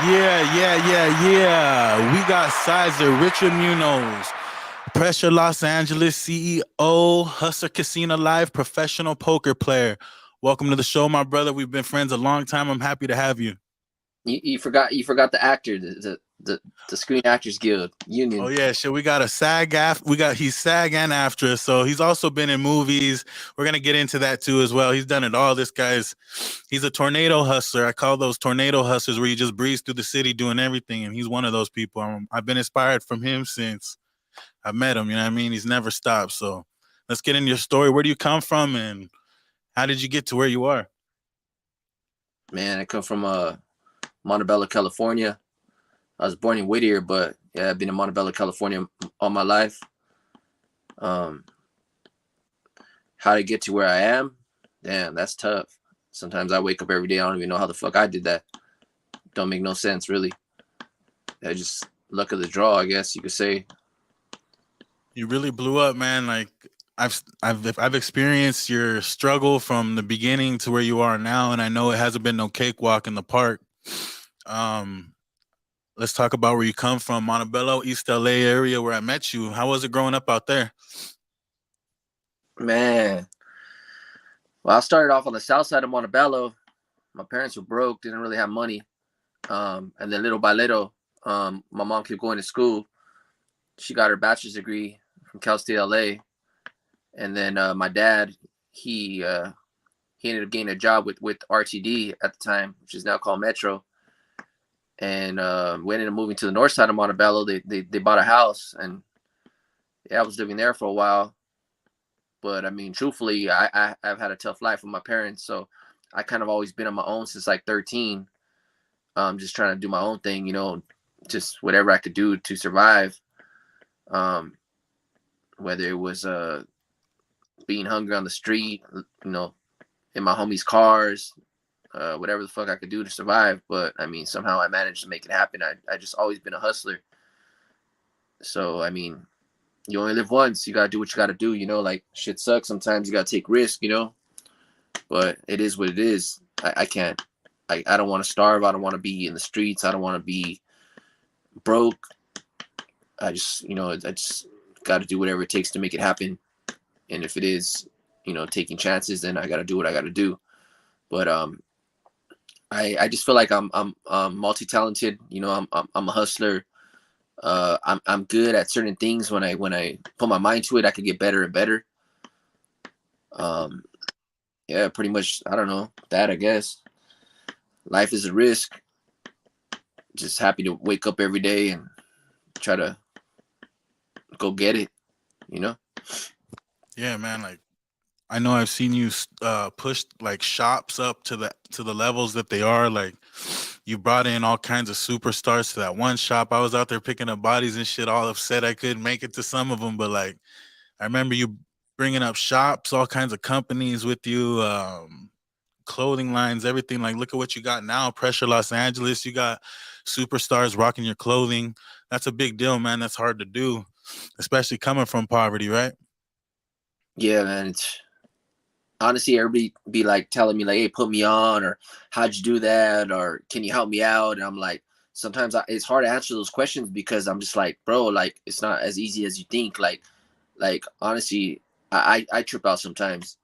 Yeah. We got Cyzer, Richard Munoz, Pressure Los Angeles CEO, Hustler Casino Live, professional poker player. Welcome to the show, my brother. We've been friends a long time. I'm happy to have you. You forgot the actor, the Screen Actors Guild Oh Union. yeah, shit. We got a he's SAG and AFTRA, so he's also been in movies. We're gonna get into that too as well. He's done it all. This guy's he's a tornado hustler. I call those tornado hustlers where you just breeze through the city doing everything, and he's one of those people. I've been inspired from him since I met him. You know what I mean? He's never stopped. So let's get in your story. Where do you come from, and how did you get to where you are? Man, I come from Montebello, California. I was born in Whittier, but yeah, I've been in Montebello, California all my life. Um, how to get to where I am? Damn, that's tough. Sometimes I wake up every day. I don't even know how the fuck I did that. Don't make no sense, really. I just luck of the draw, I guess you could say. You really blew up, man. Like I've experienced your struggle from the beginning to where you are now, and I know it hasn't been no cakewalk in the park. Um, let's talk about where you come from, Montebello, East LA area, where I met you. How was it growing up out there? Man, well, I started off on the south side of Montebello. My parents were broke, didn't really have money. And then little by little, my mom kept going to school. She got her bachelor's degree from Cal State LA, and then my dad, he ended up getting a job with RTD at the time, which is now called Metro, and we ended up moving to the north side of Montebello. They bought a house, and yeah, I was living there for a while. But I mean, truthfully, I've had a tough life with my parents, so I kind of always been on my own since like 13. Just trying to do my own thing, just whatever I could do to survive. Um, whether it was being hungry on the street, in my homies' cars, whatever the fuck I could do to survive. But I mean, somehow I managed to make it happen. I just always been a hustler. So I mean, you only live once. You gotta do what you gotta do. Like shit sucks. Sometimes you gotta take risks. But it is what it is. I can't. I don't want to starve. I don't want to be in the streets. I don't want to be broke. I just got to do whatever it takes to make it happen. And if it is, taking chances, then I got to do what I got to do. But I just feel like I'm multi-talented. I'm a hustler. I'm good at certain things. When I put my mind to it, I could get better and better. Um, yeah, pretty much. I don't know that. I guess life is a risk. Just happy to wake up every day and try to go get it. You know. Yeah, man. Like I know I've seen you push like shops up to the levels that they are. Like you brought in all kinds of superstars to that one shop. I was out there picking up bodies and shit, all upset I couldn't make it to some of them. But like I remember you bringing up shops, all kinds of companies with you, clothing lines, everything. Like look at what you got now. Pressure Los Angeles. You got superstars rocking your clothing. That's a big deal, man. That's hard to do, especially coming from poverty, right? Yeah, man. It's honestly, everybody be like telling me like, "Hey, put me on," or "How'd you do that?" or "Can you help me out?" And I'm like, sometimes it's hard to answer those questions because I'm just like, bro, like it's not as easy as you think. Like honestly, I trip out sometimes,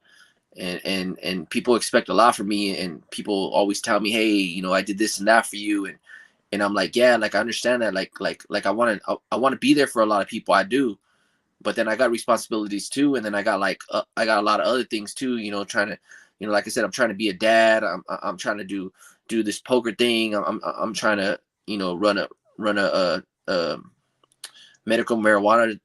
and people expect a lot from me, and people always tell me, "Hey, I did this and that for you," and I'm like, yeah, like I understand that, like I want to be there for a lot of people, I do, but then I got responsibilities too, and then I got a lot of other things too. Trying to, like I said, I'm trying to be a dad. I'm trying to do this poker thing. I'm trying to run a medical marijuana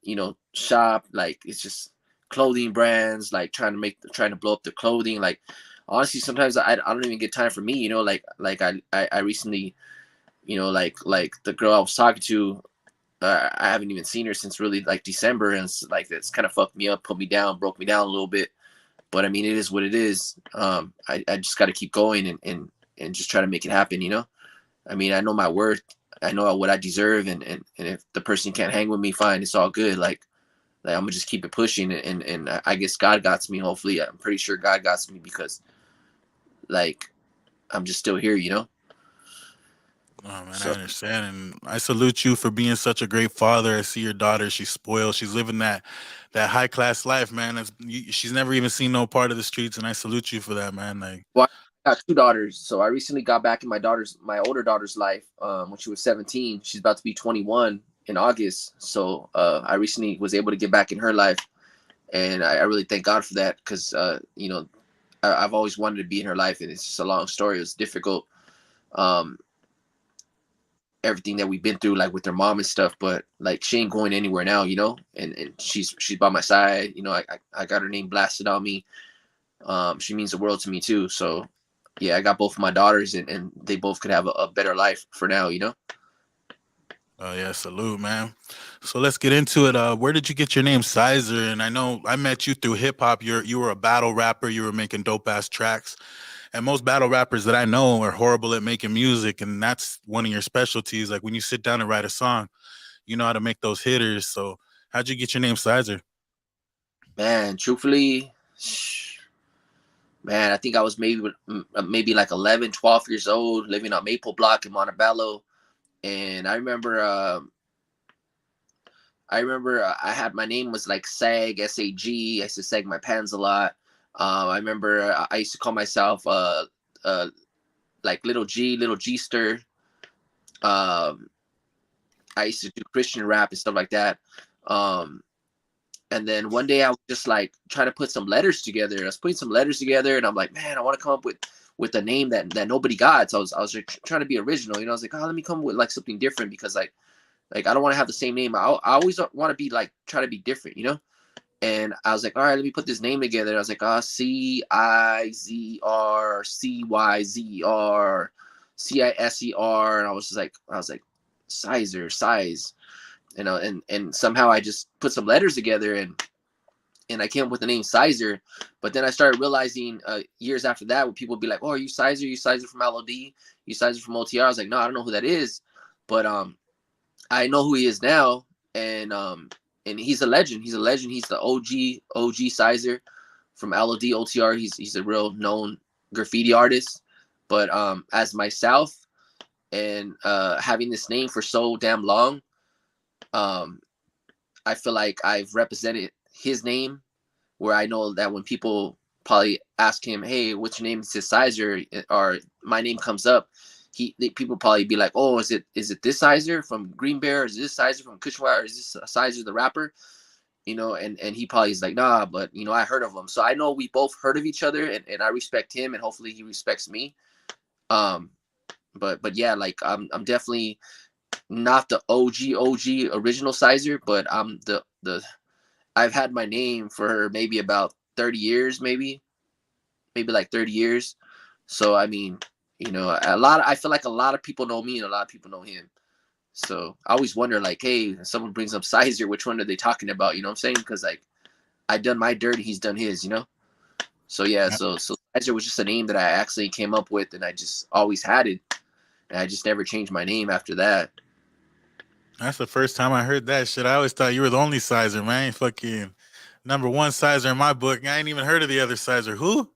shop. Like it's just clothing brands. Like trying to blow up the clothing. Like honestly, sometimes I don't even get time for me. Like I recently like the girl I was talking to, I haven't even seen her since really like December, and it's like that's kind of fucked me up, put me down, broke me down a little bit. But I mean, it is what it is. I just got to keep going and just try to make it happen. I mean, I know my worth. I know what I deserve, and if the person can't hang with me, fine, it's all good. Like I'm gonna just keep it pushing, and I guess God got to me. Hopefully, I'm pretty sure God got to me because like I'm just still here. Oh man, I So understand, and I salute you for being such a great father. I see your daughter; she's spoiled. She's living that high class life, man. She's never even seen no part of the streets, and I salute you for that, man. Like, well, I got two daughters. So I recently got back in my older daughter's life when she was 17. She's about to be 21 in August. So I recently was able to get back in her life, and I really thank God for that because I've always wanted to be in her life, and it's just a long story. It was difficult, um, everything that we've been through, like with her mom and stuff. But like she ain't going anywhere now, and she's by my side. I got her name blasted on me. She means the world to me too. So yeah, I got both of my daughters, and they both could have a better life for now. oh yeah, salute, man. So let's get into it. Where did you get your name, Cyzer? And I know I met you through hip hop. You were a battle rapper. You were making dope ass tracks. And most battle rappers that I know are horrible at making music, and that's one of your specialties. Like when you sit down and write a song, you know how to make those hitters. So how'd you get your name, Cyzer? Man, truthfully, man, I think I was maybe like 11, 12 years old, living on Maple Block in Montebello, and I remember I had my name was like Sag, SAG. I used to sag my pants a lot. I remember I used to call myself like Little G-ster. Um, I used to do Christian rap and stuff like that. Um, and then one day I was just like trying to put some letters together. I was putting some letters together, and I'm like, man, I want to come up with a name that nobody got. So I was like, trying to be original. I was like, oh, let me come with like something different because like I don't want to have the same name. I always want to be like try to be different. And I was like, all right, let me put this name together. I was like, Cizer, and I was like, Cyzer, size, and somehow I just put some letters together, and I came up with the name Cyzer. But then I started realizing years after that, when people would be like, oh, are you Cyzer? You Cyzer from LOD? You Cyzer from OTR? I was like, no, I don't know who that is, but I know who he is now, and he's a legend. He's a legend. He's the OG Cyzer from LOD OTR. He's a real known graffiti artist. But as myself, and having this name for so damn long, um, I feel like I've represented his name, where I know that when people probably ask him, "Hey, what's your name?" It says Cyzer, or my name comes up. People probably be like, "Oh, is it this Cyzer from Green Bear? Is this Cyzer from Kushwa? Or is this Cyzer the rapper?" And he probably is like, "Nah," but I heard of him, so I know we both heard of each other, and I respect him, and hopefully he respects me. Um, but yeah, like I'm definitely not the OG original Cyzer, but I'm the I've had my name for maybe about 30 years, maybe like 30 years. So I mean, I feel like a lot of people know me and a lot of people know him. So I always wonder, like, hey, if someone brings up Cyzer, which one are they talking about? You know what I'm saying? Because like I done my dirt, he's done his. So yeah, so Cyzer was just a name that I actually came up with, and I just always had it, and I just never changed my name after that. That's the first time I heard that shit. I always thought you were the only Cyzer, man. Fucking number one Cyzer in my book. I ain't even heard of the other Cyzer. Who?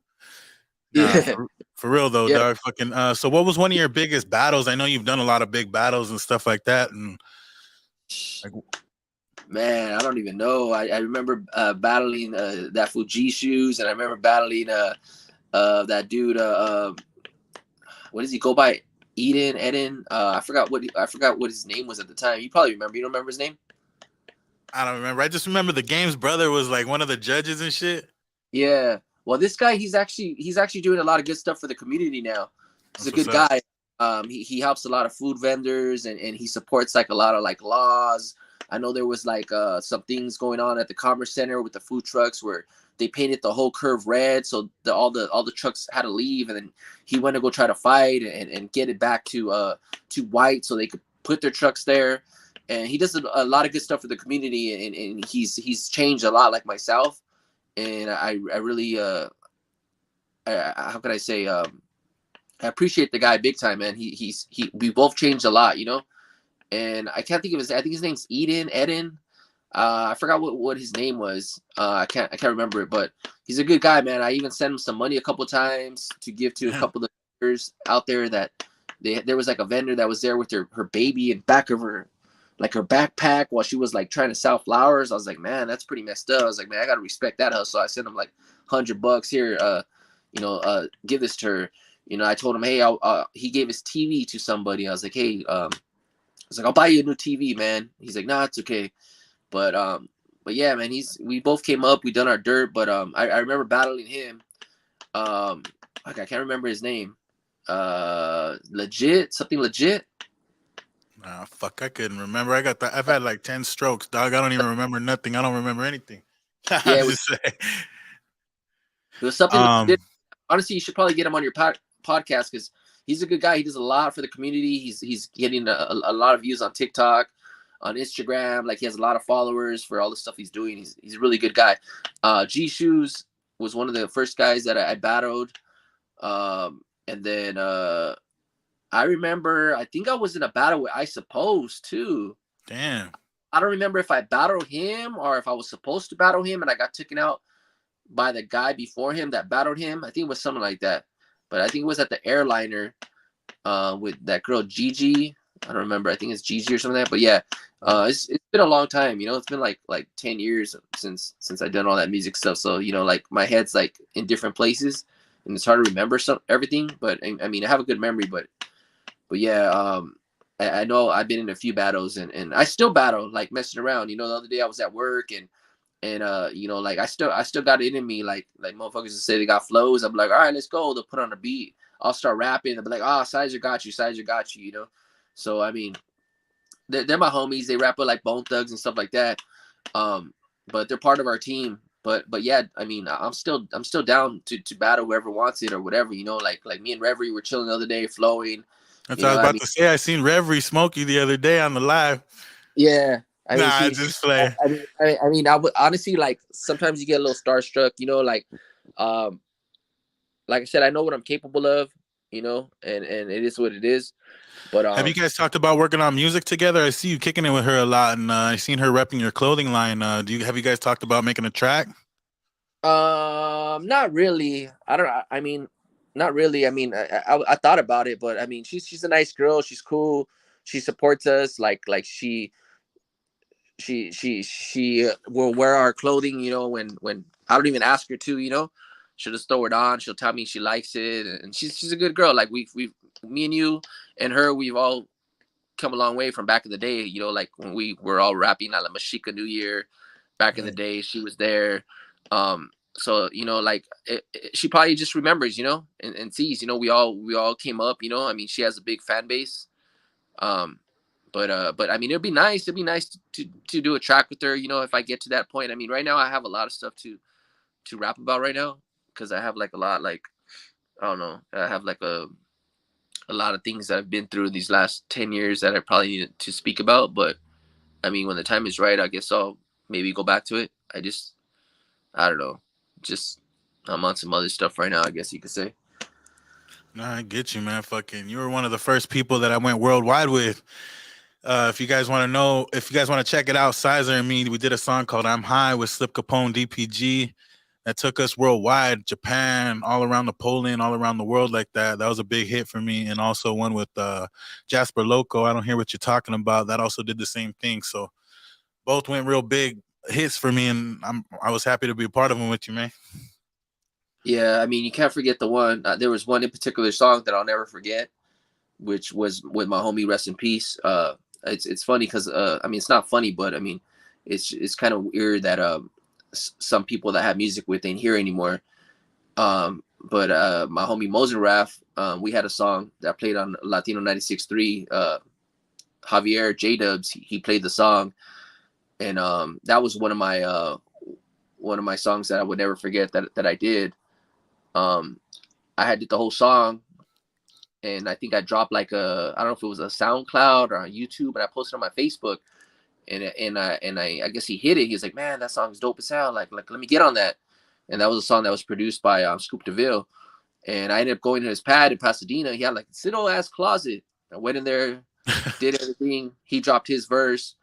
Nah, Yeah, for real though, yeah. dog. Fucking. So, what was one of your biggest battles? I know you've done a lot of big battles and stuff like that. And like, Man, I don't even know. I remember battling that Fuji shoes, and I remember battling that dude. What does he go by? Eden. I forgot what his name was at the time. You probably remember. You don't remember his name? I don't remember. I just remember the game's brother was like one of the judges and shit. Yeah. Well, this guy, he's actually doing a lot of good stuff for the community now. He's a That's what's good up. guy. He helps a lot of food vendors, and he supports like a lot of like laws. I know there was like some things going on at the Commerce Center with the food trucks where they painted the whole curve red, so all the trucks had to leave, and then he went to go try to fight and get it back to white so they could put their trucks there. And he does a lot of good stuff for the community, and he's changed a lot, like myself. And I really how can I say, I appreciate the guy big time, man. We both changed a lot. And I can't think of I think his name's Eden. I forgot what his name was. I can't remember it, but he's a good guy, man. I even sent him some money a couple times to give to a couple of members out there that there was like a vendor that was there with her baby in back of her, like her backpack, while she was like trying to sell flowers. I was like, man, that's pretty messed up. I was like, man, I gotta respect that hustle. I sent him like $100 here, give this to her. I told him, hey, he gave his TV to somebody. I was like, hey, I was like, I'll buy you a new TV, man. He's like, nah, it's okay. But yeah, man, we both came up, we done our dirt, but I remember battling him. I can't remember his name. Something legit. Nah, fuck, I couldn't remember. I've had like 10 strokes, dog. I don't even remember nothing. I don't remember anything. Yeah, I just say. It was something Um, legit. Honestly, you should probably get him on your podcast because he's a good guy. He does a lot for the community. He's getting a lot of views on TikTok, on Instagram. Like, he has a lot of followers for all the stuff he's doing. He's a really good guy. G Shoes was one of the first guys that I battled. And then I remember, I think I was in a battle with I Suppose too. damn. I don't remember if I battled him or if I was supposed to battle him and I got taken out by the guy before him that battled him. I think it was something like that. But I think it was at the airliner with that girl Gigi. I don't remember. I think it's Gigi or something like that. But yeah, it's been a long time. It's been like 10 years since I've done all that music stuff. So like my head's like in different places, and it's hard to remember everything. But I mean, I have a good memory. But yeah, I know I've been in a few battles, and I still battle, like messing around. The other day I was at work and like I still got it in me, like motherfuckers say they got flows. I'm like, all right, let's go. They'll put on a beat. I'll start rapping. They'll be like, oh, Cyzer got you, Cyzer got you. So I mean, they're my homies. They rap with like Bone Thugs and stuff like that. But they're part of our team. But yeah, I mean, I'm still down to battle whoever wants it or whatever. Like me and Reverie were chilling the other day, flowing. That's what I was about to say. I seen Reverie Smokey the other day on the live. Yeah, I mean, Nah, I just play. I mean, I would honestly, like, sometimes you get a little starstruck, like I said, I know what I'm capable of, and it is what it is. But Have you guys talked about working on music together? I see you kicking it with her a lot, and I seen her repping your clothing line. Have you guys talked about making a track? not really. I don't. I mean, not really. I mean, I thought about it, but I mean, she's a nice girl. She's cool. She supports us. Like she will wear our clothing, when I don't even ask her to. She'll just throw it on. She'll tell me she likes it, and she's a good girl. Like we me and you and her, we've all come a long way from back in the day. Like when we were all rapping at La Mashika New Year back in the day. She was there. So like she probably just remembers, and sees, we all came up. I mean, she has a big fan base. But I mean, it'd be nice. It'd be nice to do a track with her. If I get to that point. I mean, right now I have a lot of stuff to rap about right now because I have like a lot, like, I don't know. I have like a lot of things that I've been through these last 10 years that I probably need to speak about. But I mean, when the time is right, I guess I'll maybe go back to it. I don't know. Just I'm on some other stuff right now, I guess you could say. No, I get you, man. Fucking, you were one of the first people that I went worldwide with. If you guys want to know, if you guys want to check it out, Cyzer and me, we did a song called "I'm High" with Slip Capone, DPG. That took us worldwide, Japan, all around the Poland, all around the world like that. That was a big hit for me, and also one with Jasper Loco. I don't hear what you're talking about. That also did the same thing. So both went real big hits for me, and I was happy to be a part of them with you, man. Yeah, I mean, you can't forget the one. There was one in particular song that I'll never forget, which was with my homie, rest in peace. It's funny because I mean, it's not funny, but I mean, it's kind of weird that some people that have music with ain't here anymore. But my homie Mosenrath, we had a song that played on Latino 96.3. Javier J Dubs, he played the song, and that was one of my songs that I would never forget that I did. I had did the whole song, and I think I dropped like I don't know if it was a SoundCloud or on YouTube, but I posted on my Facebook, and I guess he hit it. He was like, "Man, that song's dope as hell. Like let me get on that." And that was a song that was produced by Scoop DeVille. And I ended up going to his pad in Pasadena. He had like this little ass closet. I went in there, did everything. He dropped his verse.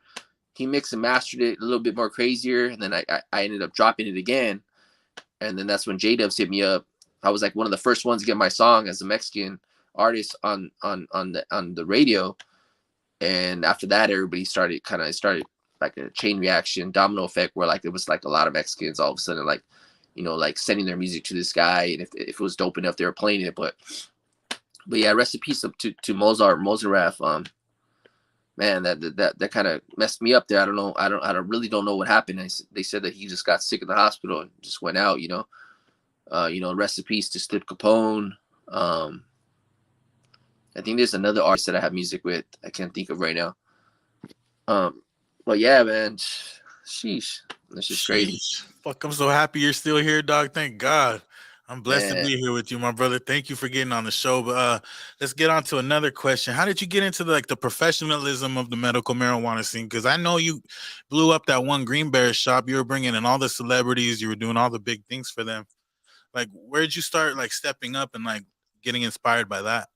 He mixed and mastered it a little bit more crazier, and then I ended up dropping it again. And then that's when J Dubs hit me up. I was like one of the first ones to get my song as a Mexican artist on the radio. And after that, everybody started like a chain reaction, domino effect, where like it was like a lot of Mexicans all of a sudden like, you know, like sending their music to this guy, and if it was dope enough, they were playing it. But yeah, rest in peace to Mozaraf. Man, that kind of messed me up there. I don't know. I really don't know what happened. They said that he just got sick in the hospital and just went out. You know, rest in peace to Steve Capone. I think there's another artist that I have music with. I can't think of right now. But yeah, man, sheesh, that's just crazy, Sheesh. Fuck, I'm so happy you're still here, dog. Thank God. I'm blessed to man. be here with you, my brother. Thank you for getting on the show. But let's get on to another question. How did you get into the professionalism of the medical marijuana scene? Because I know you blew up that one Green Bear shop. You were bringing in all the celebrities. You were doing all the big things for them. Like, where did you start like stepping up and like getting inspired by that?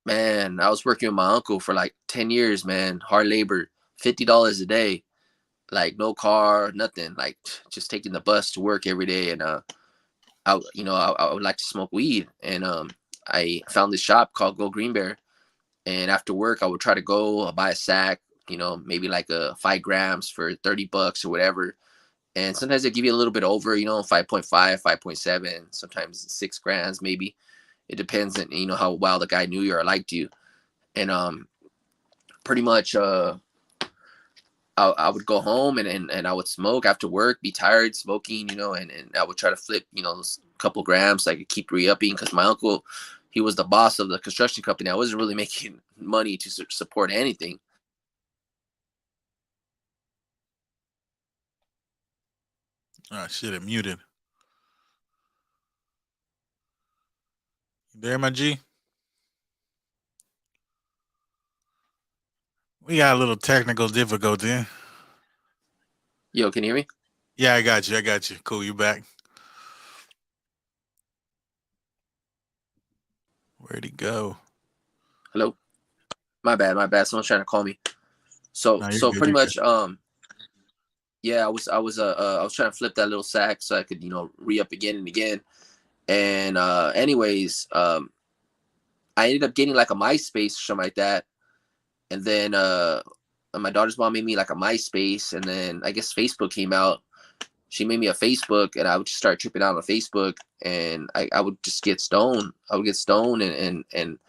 Man, I was working with my uncle for like 10 years, man. Hard labor, $50 a day, like no car, nothing, like just taking the bus to work every day. And I would like to smoke weed, and I found this shop called Go Green Bear. And after work, I would try to go buy a sack, you know, maybe like 5 grams for $30 or whatever. And sometimes they give you a little bit over, you know, 5.5, 5.7, sometimes 6 grams, maybe. It depends on, you know, how well the guy knew you or liked you. And pretty much I would go home and I would smoke after work, be tired smoking, you know, and I would try to flip, you know, a couple grams so I could keep re-upping, because my uncle, he was the boss of the construction company. I wasn't really making money to support anything. Oh shit, it muted. You there, my G? We got a little technical difficulty. Yo, can you hear me? Yeah, I got you. I got you. Cool, you back. Where'd he go? Hello? My bad, my bad. Someone's trying to call me. So No, you're so good. pretty You're good. much yeah, I was trying to flip that little sack so I could, you know, re-up again and again. And anyways, I ended up getting like a MySpace or something like that. And then my daughter's mom made me like a MySpace, and then I guess Facebook came out. She made me a Facebook, and I would just start tripping out on Facebook, and I would just get stoned. I would get stoned, and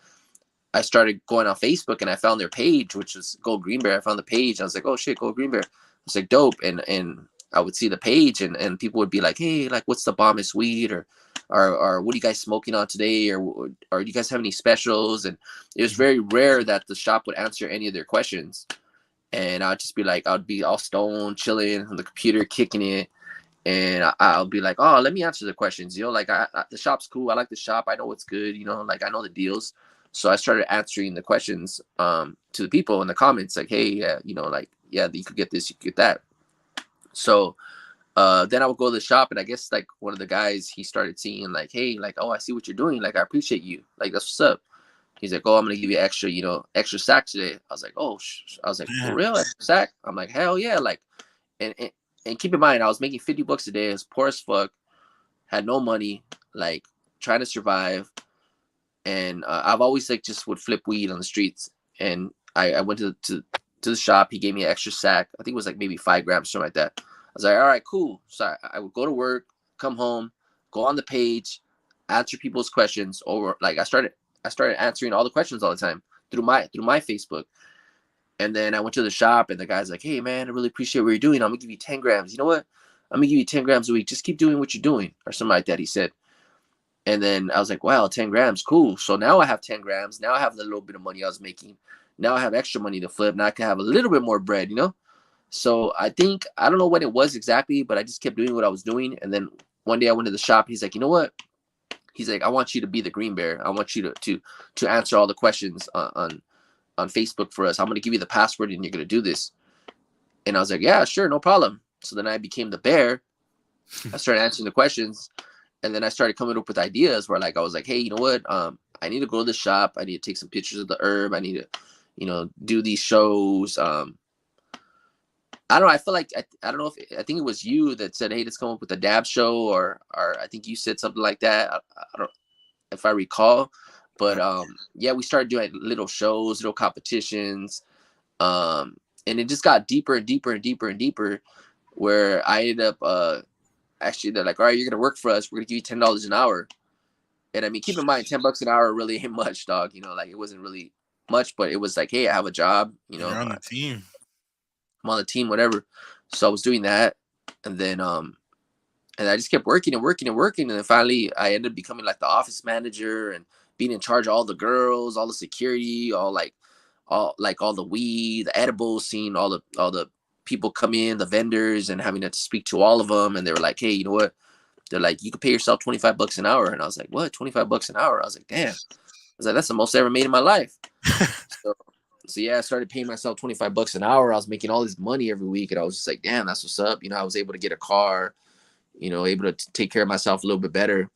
I started going on Facebook, and I found their page, which was Gold Green Bear. I found the page. I was like, oh shit, Gold Green Bear. I was like, dope. And I would see the page, and people would be like, hey, like, what's the bombest weed, or what are you guys smoking on today, or do you guys have any specials? And it was very rare that the shop would answer any of their questions. And I'd just be like, I'd be all stoned, chilling on the computer, kicking it. And I'll be like, oh, let me answer the questions. You know, like the shop's cool. I like the shop. I know what's good. You know, like I know the deals. So I started answering the questions to the people in the comments, like, hey, yeah, you know, like, yeah, you could get this, you could get that. So then I would go to the shop, and I guess like one of the guys, he started seeing like, hey, like, oh, I see what you're doing. Like, I appreciate you. Like, that's what's up. He's like, oh, I'm gonna give you extra, you know, extra sack today. I was like, oh, I was like, for Damn. real, extra sack? I'm like, hell yeah, like, and and, and keep in mind, I was making $50 a day, I was poor as fuck, had no money, like trying to survive, and I've always like just would flip weed on the streets, and I went to the shop. He gave me an extra sack. I think it was like maybe 5 grams, something like that. I was like, all right, cool. So I would go to work, come home, go on the page, answer people's questions, or like I started answering all the questions all the time through my Facebook. And then I went to the shop, and the guy's like, hey man, I really appreciate what you're doing. I'm gonna give you 10 grams. You know what? I'm gonna give you 10 grams a week. Just keep doing what you're doing, or something like that, he said. And then I was like, wow, 10 grams, cool. So now I have 10 grams. Now I have the little bit of money I was making. Now I have extra money to flip. Now I can have a little bit more bread, you know? So I think, I don't know what it was exactly, but I just kept doing what I was doing. And then one day I went to the shop. He's like, you know what? He's like, I want you to be the Green Bear. I want you to answer all the questions on Facebook for us. I'm going to give you the password, and you're going to do this. And I was like, yeah, sure, no problem. So then I became the bear. I started answering the questions. And then I started coming up with ideas where like I was like, hey, you know what? I need to go to the shop. I need to take some pictures of the herb. I need to, you know, do these shows. I don't know. I feel like I don't know if I think it was you that said, hey, let's come up with a dab show, or I think you said something like that. I don't if I recall. But yeah, we started doing little shows, little competitions, and it just got deeper and deeper and deeper and deeper. Where I ended up actually they're like, all right, you're gonna work for us. We're gonna give you $10 an hour. And I mean, keep in mind, $10 an hour really ain't much, dog. You know, like it wasn't really much, but it was like, hey, I have a job. You You're know, on the team. I'm on the team, whatever. So I was doing that, and then and I just kept working and working and working, and then finally I ended up becoming like the office manager and being in charge of all the girls, all the security, all the weed, the edibles, seeing all the people come in, the vendors, and having to speak to all of them. And they were like, hey, you know what? They're like, you could pay yourself $25 an hour. And I was like, what? $25 an hour? I was like, damn. I was like, that's the most I ever made in my life. So, so yeah, I started paying myself $25 an hour. I was making all this money every week, and I was just like, damn, that's what's up. You know, I was able to get a car, you know, able to take care of myself a little bit better.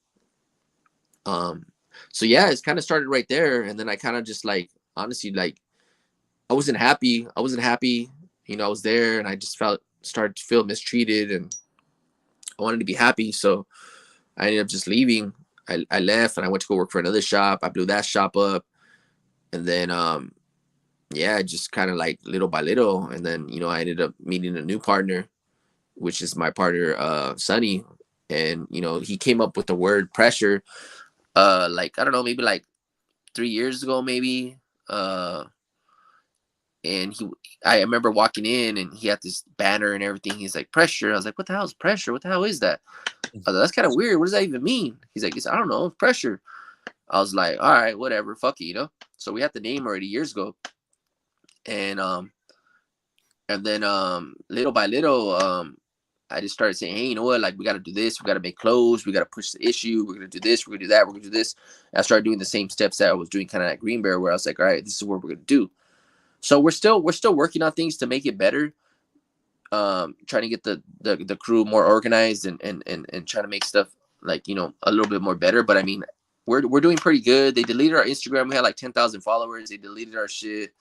Um, so yeah, it's kind of started right there, and then I kind of just like honestly like I wasn't happy. I wasn't happy. You know, I was there, and I just started to feel mistreated, and I wanted to be happy. So I ended up just leaving. I left, and I went to go work for another shop. I blew that shop up, and then yeah, just kind of like little by little, and then you know I ended up meeting a new partner, which is my partner Sonny, and you know he came up with the word pressure, like I don't know, maybe like 3 years ago, maybe. And I remember walking in, and he had this banner and everything. He's like, pressure. I was like, what the hell is pressure? What the hell is that? I was like, that's kind of weird. What does that even mean? He's like, I don't know, pressure. I was like, all right, whatever, fuck it, you know. So we had the name already years ago, and then little by little, I just started saying, hey, you know what? Like, we got to do this. We got to make clothes. We got to push the issue. We're gonna do this. We're gonna do that. We're gonna do this. And I started doing the same steps that I was doing kind of at Green Bear, where I was like, all right, this is what we're gonna do. So we're still working on things to make it better. Trying to get the crew more organized, and trying to make stuff like you know a little bit more better. But I mean, we're doing pretty good. They deleted our Instagram. We had like 10,000 followers. They deleted our shit.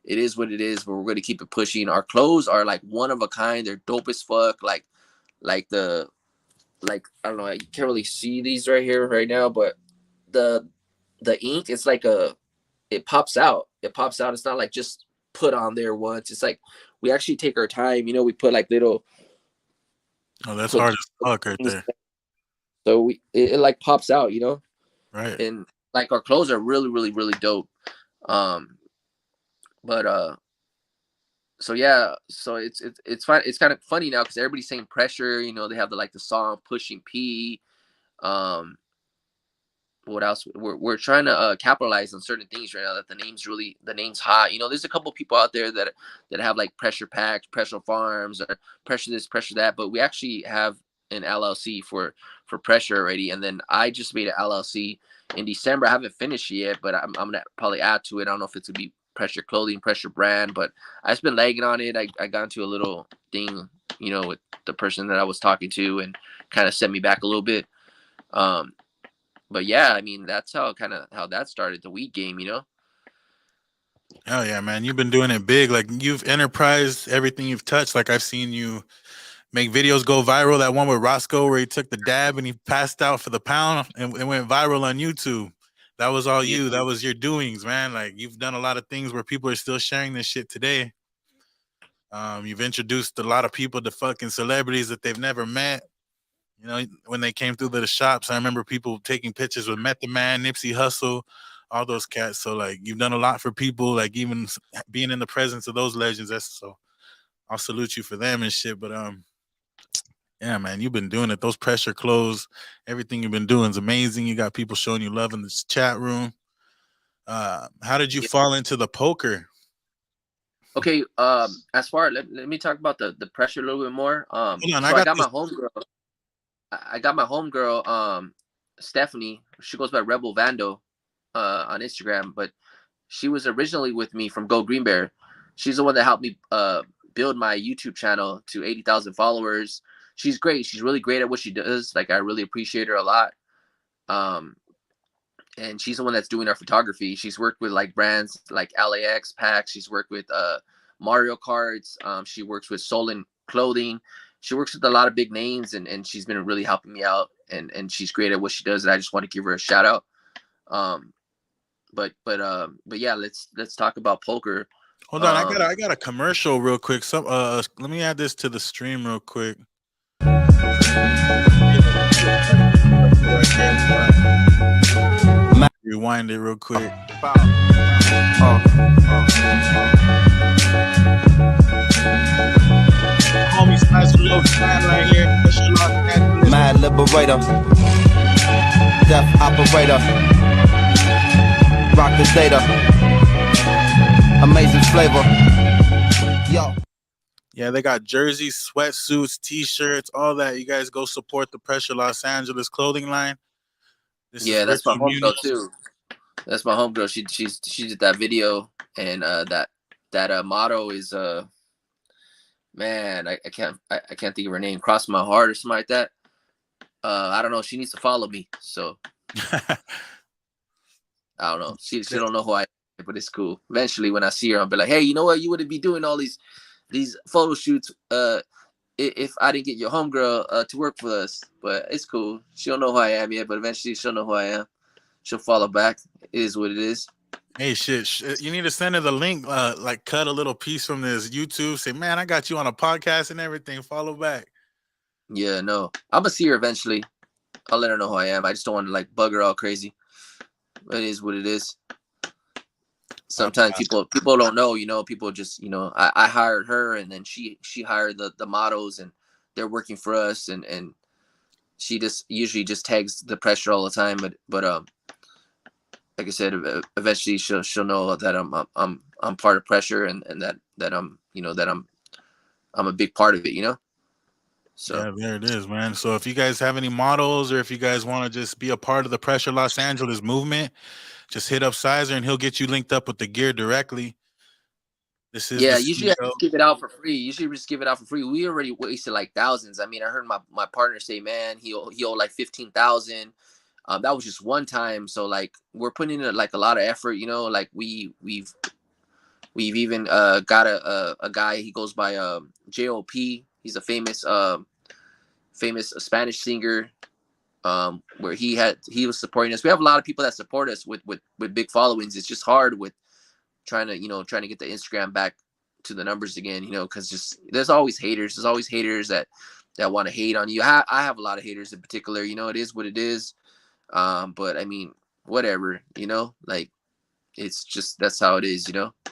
It is what it is, but we're going to keep it pushing. Our clothes are like one of a kind. They're dope as fuck. Like the like I don't know. You can't really see these right here right now, but the the ink, it's like it pops out. It pops out. It's not like just put on there once. It's like we actually take our time. You know, we put like little Oh, that's hard cookies, as fuck right there. so it like pops out. You know, Right. and like our clothes are really really really dope. Um, but so yeah, so it's fine. It's kind of funny now because everybody's saying pressure. You know, they have the song Pushing P. Um, what else? We're trying to capitalize on certain things right now. That the name's hot. You know, there's a couple people out there that have like pressure packs, pressure farms, or pressure this, pressure that. But we actually have an LLC for pressure already. And then I just made an LLC in December. I haven't finished yet, but I'm gonna probably add to it. I don't know if it's gonna be pressure clothing, pressure brand, but I've just been lagging on it. I got into a little thing, you know, with the person that I was talking to, and kind of set me back a little bit. Um, but yeah, I mean that's how that started the weed game, you know. Hell yeah, man. You've been doing it big. Like you've enterprised everything you've touched. Like I've seen you make videos go viral. That one with Roscoe where he took the dab and he passed out for the pound and it went viral on YouTube. That was all Yeah, you. That was your doings, man. Like you've done a lot of things where people are still sharing this shit today. You've introduced a lot of people to fucking celebrities that they've never met. You know, when they came through the shops, I remember people taking pictures with Method Man, Nipsey Hussle, all those cats. So like, you've done a lot for people. Like even being in the presence of those legends. That's so. I'll salute you for them and shit. But yeah, man, you've been doing it. Those pressure clothes, everything you've been doing is amazing. You got people showing you love in this chat room. How did you yeah. fall into the poker? Okay. As far let me talk about the pressure a little bit more. Hold on, I So I got got this. my homegirl. I got my homegirl. Stephanie. She goes by Rebel Vando, on Instagram, but she was originally with me from Go Green Bear. She's the one that helped me build my YouTube channel to 80,000 followers. She's great. She's really great at what she does. Like I really appreciate her a lot. Um, and she's the one that's doing our photography. She's worked with like brands like LAX packs. She's worked with Mario Cards. She works with Solon Clothing. She works with a lot of big names, and she's been really helping me out. And she's great at what she does. And I just want to give her a shout out. Um, but yeah, let's talk about poker. Hold on, I got a commercial real quick. Some let me add this to the stream real quick. Rewind it real quick. Homie Cyzer low time right here. Mad liberator, death operator, rock the data, amazing flavor. Yo. Yeah, they got jerseys, sweatsuits, t-shirts, all that. You guys go support the Pressure Los Angeles clothing line. This is That's my Richard homegirl Muniz. too. That's my homegirl. She did that video, and that motto is man, I can't think of her name. Cross my heart or something like that. I don't know. She needs to follow me. So I don't know. She don't know who I am, but it's cool. Eventually, when I see her, I'll be like, hey, you know what? You wouldn't be doing all these photo shoots if I didn't get your homegirl to work for us. But it's cool. She don't know who I am yet, but eventually she'll know who I am. She'll follow back. It is what it is. Hey, shit, you need to send her the link, like cut a little piece from this YouTube. Say, man, I got you on a podcast and everything. Follow back. Yeah, no. I'm going to see her eventually. I'll let her know who I am. I just don't want to like bug her all crazy. It is what it is. Sometimes people don't know, people just, I hired her, and then she hired the models, and they're working for us, and she just usually just tags the Pressure all the time. But like I said, eventually she'll know that I'm part of Pressure, and that I'm, I'm a big part of it, So yeah, there it is, man. So if you guys have any models, or if you guys want to just be a part of the Pressure Los Angeles movement, just hit up Cyzer and he'll get you linked up with the gear directly. This is usually I just give it out for free. We already wasted like thousands. I mean, I heard my partner say, man, he owed like 15,000. That was just one time. So like we're putting in like a lot of effort, like we've even got a guy. He goes by JOP. He's a famous Spanish singer. Where he was supporting us. We have a lot of people that support us with big followings. It's just hard with trying to get the Instagram back to the numbers again, because just there's always haters. There's always haters that want to hate on you. I have a lot of haters in particular. It is what it is. But I mean, whatever. Like it's just that's how it is.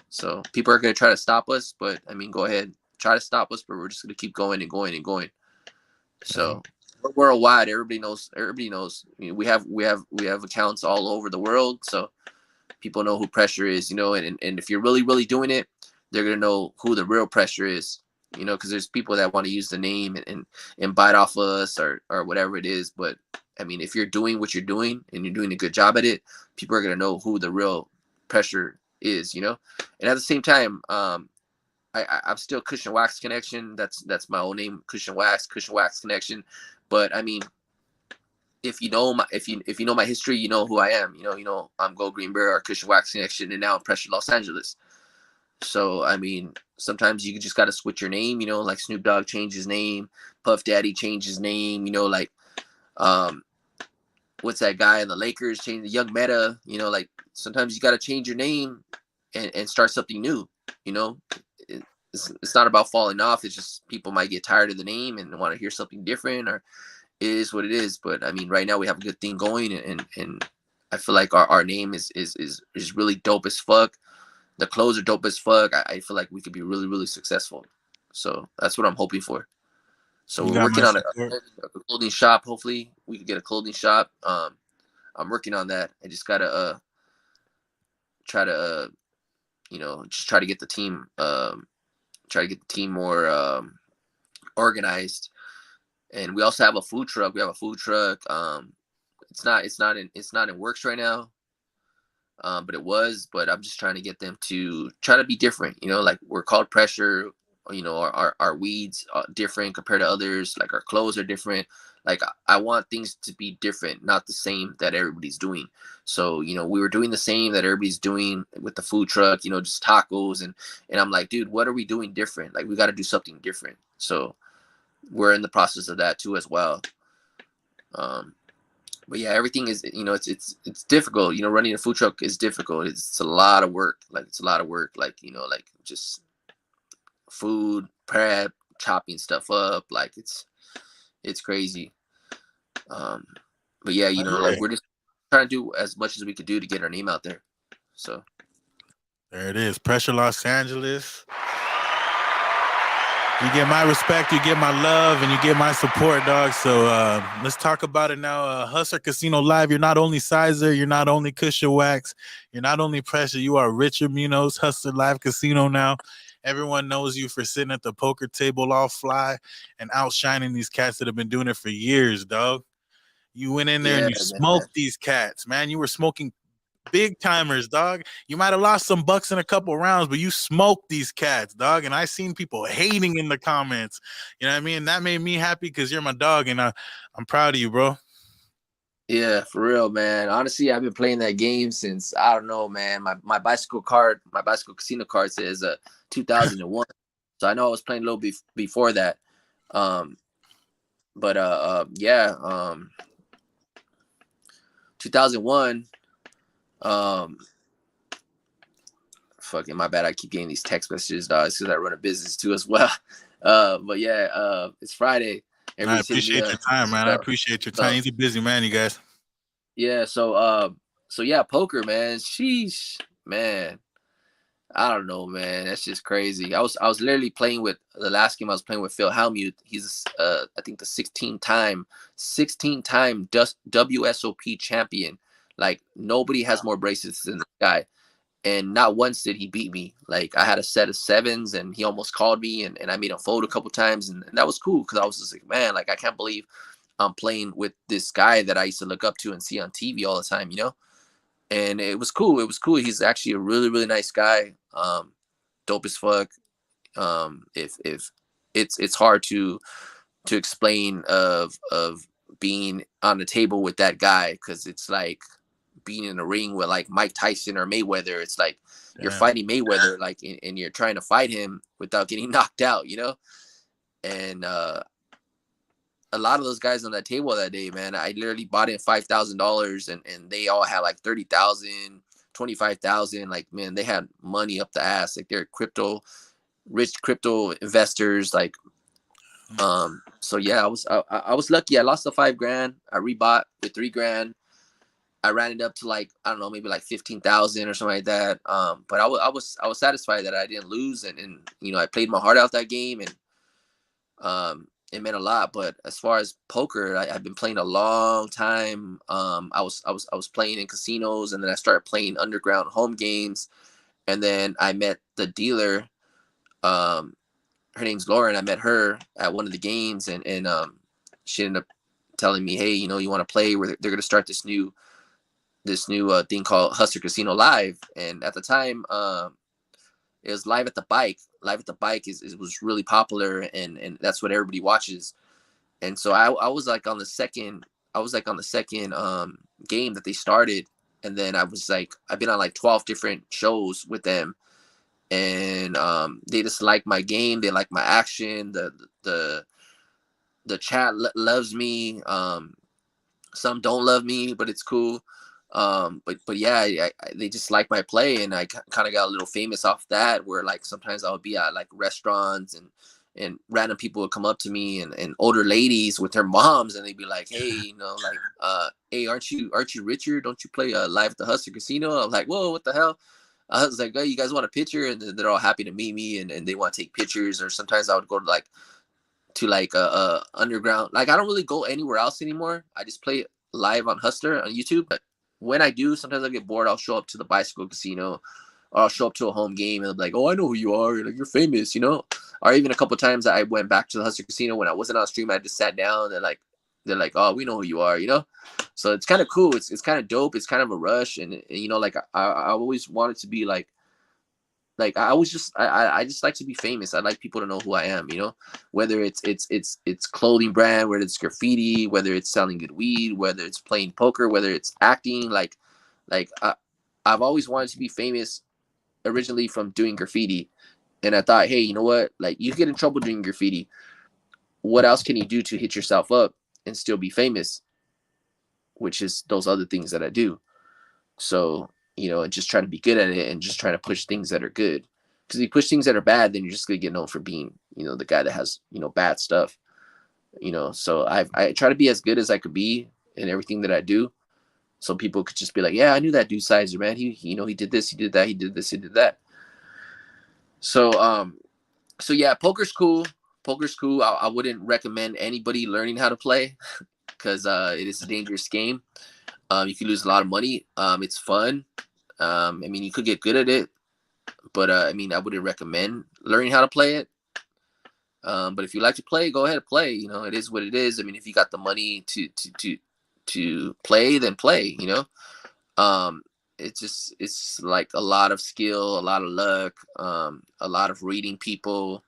So people are gonna try to stop us, but I mean, go ahead, try to stop us, but we're just gonna keep going and going and going. So. We're worldwide. Everybody knows. We have accounts all over the world, so people know who Pressure is. And if you're really doing it, they're gonna know who the real Pressure is. Because there's people that want to use the name and bite off of us or whatever it is. But I mean, if you're doing what you're doing and you're doing a good job at it, people are gonna know who the real Pressure is. And at the same time, I'm still Cushion Wax Connection. That's my own name, Cushion Wax Connection. But I mean, if you know my history, you know who I am. I'm Go Green Bear or Cushion Wax Connection, and now I'm Pressure Los Angeles. So I mean, sometimes you just got to switch your name. Like Snoop Dogg changed his name, Puff Daddy changed his name. Like what's that guy in the Lakers changed the Young Meta? Like sometimes you got to change your name and start something new. It's not about falling off. It's just people might get tired of the name and want to hear something different, or it is what it is. But I mean, right now we have a good thing going, and I feel like our name is really dope as fuck. The clothes are dope as fuck. I feel like we could be really, really successful. So that's what I'm hoping for. So we're working on a clothing shop. Hopefully we could get a clothing shop. I'm working on that. I just gotta try to just try to get the team more organized. And we also have a food truck. We have a food truck. It's not in works right now. But it was. But I'm just trying to get them to try to be different. Like we're called Pressure. Our weeds are different compared to others. Like our clothes are different. Like I want things to be different, not the same that everybody's doing. So, we were doing the same that everybody's doing with the food truck, just tacos. And I'm like, dude, what are we doing different? Like we got to do something different. So we're in the process of that too, as well. But but yeah, everything is, it's difficult. Running a food truck is difficult. It's a lot of work. Like it's a lot of work. Like like just food prep, chopping stuff up. Like it's crazy. Um, but yeah, like we're just trying to do as much as we could do to get our name out there. So there it is. Pressure Los Angeles. You get my respect, you get my love, and you get my support, dog. So let's talk about it now. Hustler Casino Live. You're not only Cyzer, you're not only Cushion Wax, you're not only Pressure, you are Richard Munoz, Hustler Live Casino now. Everyone knows you for sitting at the poker table all fly and outshining these cats that have been doing it for years, dog. You went in there and yeah, you man. smoked these cats, man. You were smoking big timers, dog. You might have lost some bucks in a couple rounds, but you smoked these cats, dog. And I seen people hating in the comments. You know what I mean? That made me happy because you're my dog, and I'm proud of you, bro. Yeah, for real, man. Honestly, I've been playing that game since, I don't know, man. My bicycle casino card says 2001. So I know I was playing a little before that. But yeah, 2001. Fucking my bad. I keep getting these text messages, dog. It's because I run a business too as well. But yeah, it's Friday. I appreciate your time, man. I appreciate your time. He's a busy man, you guys. Yeah, so yeah, poker, man. Sheesh, man. I don't know, man. That's just crazy. I was literally playing with the last game I was playing with Phil Hellmuth. He's I think the 16-time WSOP champion. Like nobody has more bracelets than this guy. And not once did he beat me. Like I had a set of sevens and he almost called me and I made him fold a couple times and that was cool because I was just like, man, like I can't believe I'm playing with this guy that I used to look up to and see on TV all the time, And it was cool. It was cool. He's actually a really, really nice guy. Dope as fuck. If it's hard to explain of being on the table with that guy because it's like being in a ring with like Mike Tyson or Mayweather. It's like you're fighting Mayweather, like, and you're trying to fight him without getting knocked out, And a lot of those guys on that table that day, man, I literally bought in $5,000 and they all had like 30,000, 25,000. Like, man, they had money up the ass. Like they're rich crypto investors. Like, so yeah, I was lucky. I lost the $5,000. I rebought with $3,000. I ran it up to like, I don't know, maybe like 15,000 or something like that. But I was satisfied that I didn't lose. And I played my heart out that game and, it meant a lot. But as far as poker, I've been playing a long time. I was playing in casinos and then I started playing underground home games. And then I met the dealer. Her name's Lauren. I met her at one of the games and she ended up telling me, hey, you want to play? They're going to start this new thing called Hustler Casino Live. And at the time, it was Live at the Bike. Live at the Bike was really popular, and that's what everybody watches. And so I was like on the second game that they started, and then I've been on like 12 different shows with them, and they just like my game, they like my action. The chat loves me. Some don't love me, but it's cool. But yeah, they just like my play, and I kind of got a little famous off that. Where like sometimes I would be at like restaurants, and random people would come up to me, and older ladies with their moms, and they'd be like, "Hey, hey, aren't you Richard? Don't you play Live at the Hustler Casino?" I'm like, "Whoa, what the hell?" I was like, "Oh, you guys want a picture?" And they're all happy to meet me, and they want to take pictures. Or sometimes I would go to underground. Like I don't really go anywhere else anymore. I just play live on Hustler on YouTube. But when I do, sometimes I get bored. I'll show up to the bicycle casino, or I'll show up to a home game, and they'll be like, "Oh, I know who you are. Like you're famous, Or even a couple of times I went back to the Hustler Casino when I wasn't on stream. I just sat down. And they're like, "Oh, we know who you are," So it's kind of cool. It's kind of dope. It's kind of a rush, and like I always wanted to be like I just like to be famous. I like people to know who I am, whether it's clothing brand, whether it's graffiti, whether it's selling good weed, whether it's playing poker, whether it's acting. I've always wanted to be famous originally from doing graffiti. And I thought, hey, you know what? Like you get in trouble doing graffiti. What else can you do to hit yourself up and still be famous? which is those other things that I do. So, and just try to be good at it and just try to push things that are good. Because if you push things that are bad, then you're just gonna get known for being, the guy that has, bad stuff. So I try to be as good as I could be in everything that I do. So people could just be like, yeah, I knew that dude Cyzer, man. He did this, he did that, he did this, he did that. So yeah, poker's cool. Poker's cool. I wouldn't recommend anybody learning how to play because it is a dangerous game. You can lose a lot of money. It's fun. You could get good at it, but I wouldn't recommend learning how to play it. But if you like to play, go ahead and play. It is what it is. If you got the money to play, then play. It's like a lot of skill, a lot of luck, a lot of reading people.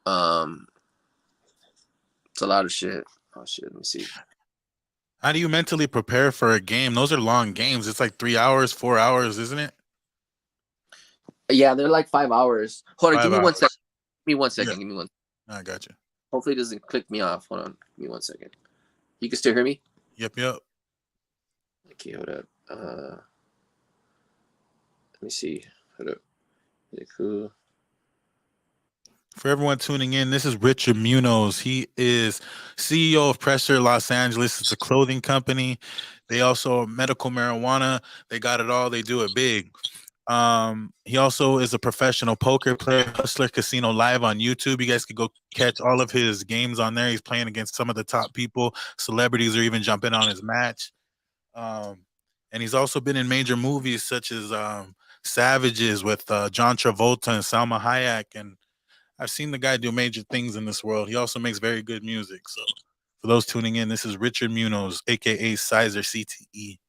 It's a lot of shit. Oh shit, let me see. How do you mentally prepare for a game? Those are long games. It's like 3 hours, 4 hours, isn't it? Yeah, they're like 5 hours. Hold on, give me 1 second. Give me 1 second. Yeah. Give me one. I got you. Hopefully it doesn't click me off. Hold on. Give me 1 second. You can still hear me? Yep. Okay, hold up. Let me see. Hold up. Is it cool? For everyone tuning in, this is Richard Munoz. He is CEO of Pressure Los Angeles. It's a clothing company. They also medical marijuana. They got it all. They do it big. He also is a professional poker player, Hustler Casino Live on YouTube. You guys could go catch all of his games on there. He's playing against some of the top people. Celebrities are even jumping on his match. And he's also been in major movies such as Savages with John Travolta and Salma Hayek. And I've seen the guy do major things in this world. He also makes very good music. So for those tuning in, this is Richard Munoz, aka Cyzer CTE.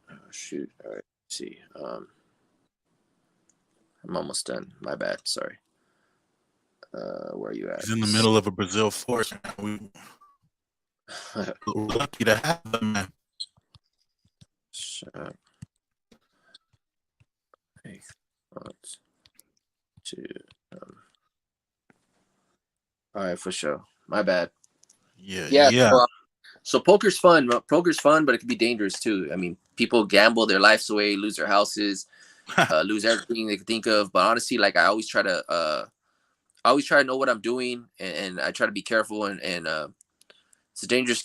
Oh shoot. All right. Let's see. I'm almost done. My bad. Sorry. Where are you at? He's in the middle of a Brazil force. We're lucky to have them, man. Hey, all right, for sure. My bad. Yeah. So poker's fun. Poker's fun, but it can be dangerous too. People gamble their lives away, lose their houses, lose everything they can think of. But honestly, like I always try to know what I'm doing, and I try to be careful. And it's a dangerous.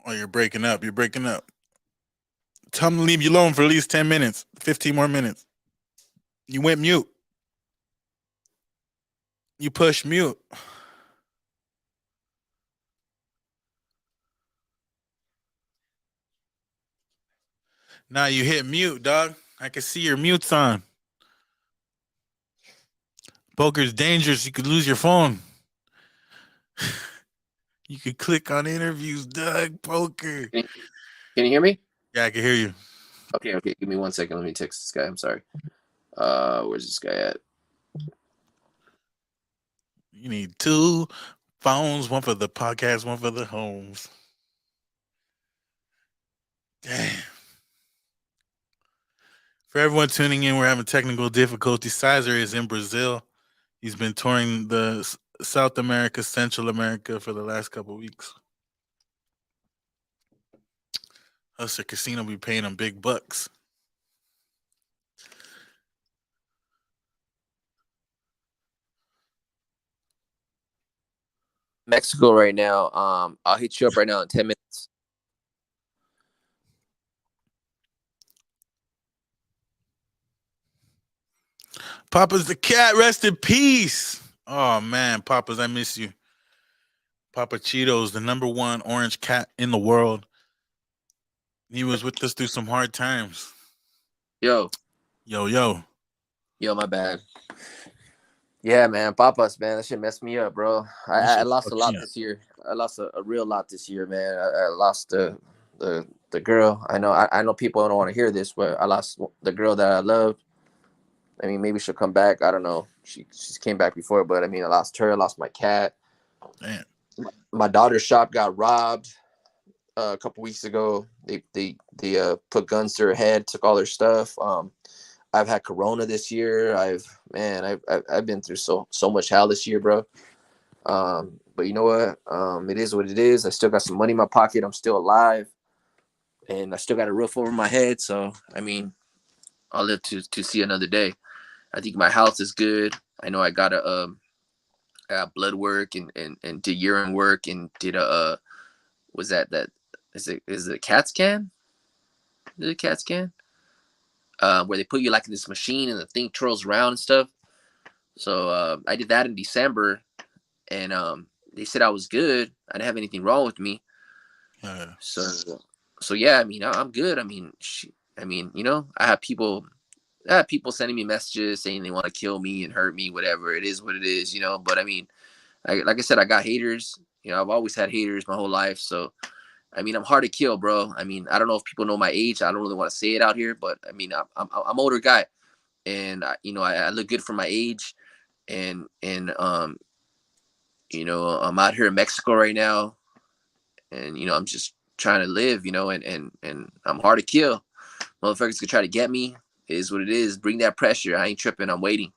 Oh, you're breaking up. Tell him to leave you alone for at least 10 minutes, 15 more minutes. You went mute. You push mute. Now you hit mute, dog. I can see your mute's on. Poker's dangerous. You could lose your phone. You could click on interviews, Doug. Poker. Can you hear me? Yeah, I can hear you. Okay. Give me 1 second. Let me text this guy. I'm sorry. Where's this guy at? You need 2 phones, one for the podcast, one for the homes. Damn. For everyone tuning in, we're having technical difficulties. Cyzer is in Brazil. He's been touring the South America, Central America for the last couple of weeks. Hustler Casino be paying him big bucks. Mexico right now. I'll hit you up right now in 10 minutes. Papa's the cat. Rest in peace. Oh, man. Papa's, I miss you. Papa Cheeto's the #1 orange cat in the world. He was with us through some hard times. Yo, my bad. Yeah, man, Papas, man, that shit messed me up, bro. I lost a lot this year. I lost a real lot this year, man. I lost the girl. I know people don't want to hear this, but I lost the girl that I loved. Maybe she'll come back. I don't know. She's came back before, but I lost her. I lost my cat. Damn. My daughter's shop got robbed a couple weeks ago. They put guns to her head, took all her stuff. I've had Corona this year. I've been through so much hell this year, bro. But But you know what? It is what it is. I still got some money in my pocket. I'm still alive, and I still got a roof over my head. So I mean, I'll live to see another day. I think my health is good. I know I got blood work and did urine work and did was that is it a CAT scan? Is it a CAT scan? Where they put you like in this machine and the thing twirls around and stuff. So I did that in December, and they said I was good. I didn't have anything wrong with me. Yeah. So yeah, I mean, I'm good. I mean, you know, I have people sending me messages saying they want to kill me and hurt me, whatever. It is what it is, you know. But I mean, like I said, I got haters. You know, I've always had haters my whole life. So I mean, I'm hard to kill, bro. I mean, I don't know if people know my age. I don't really want to say it out here, but I mean, I'm older guy, and you know, I look good for my age, and you know, I'm out here in Mexico right now, and you know, I'm just trying to live, you know, and I'm hard to kill. Motherfuckers could try to get me. It is what it is. Bring that pressure. I ain't tripping. I'm waiting.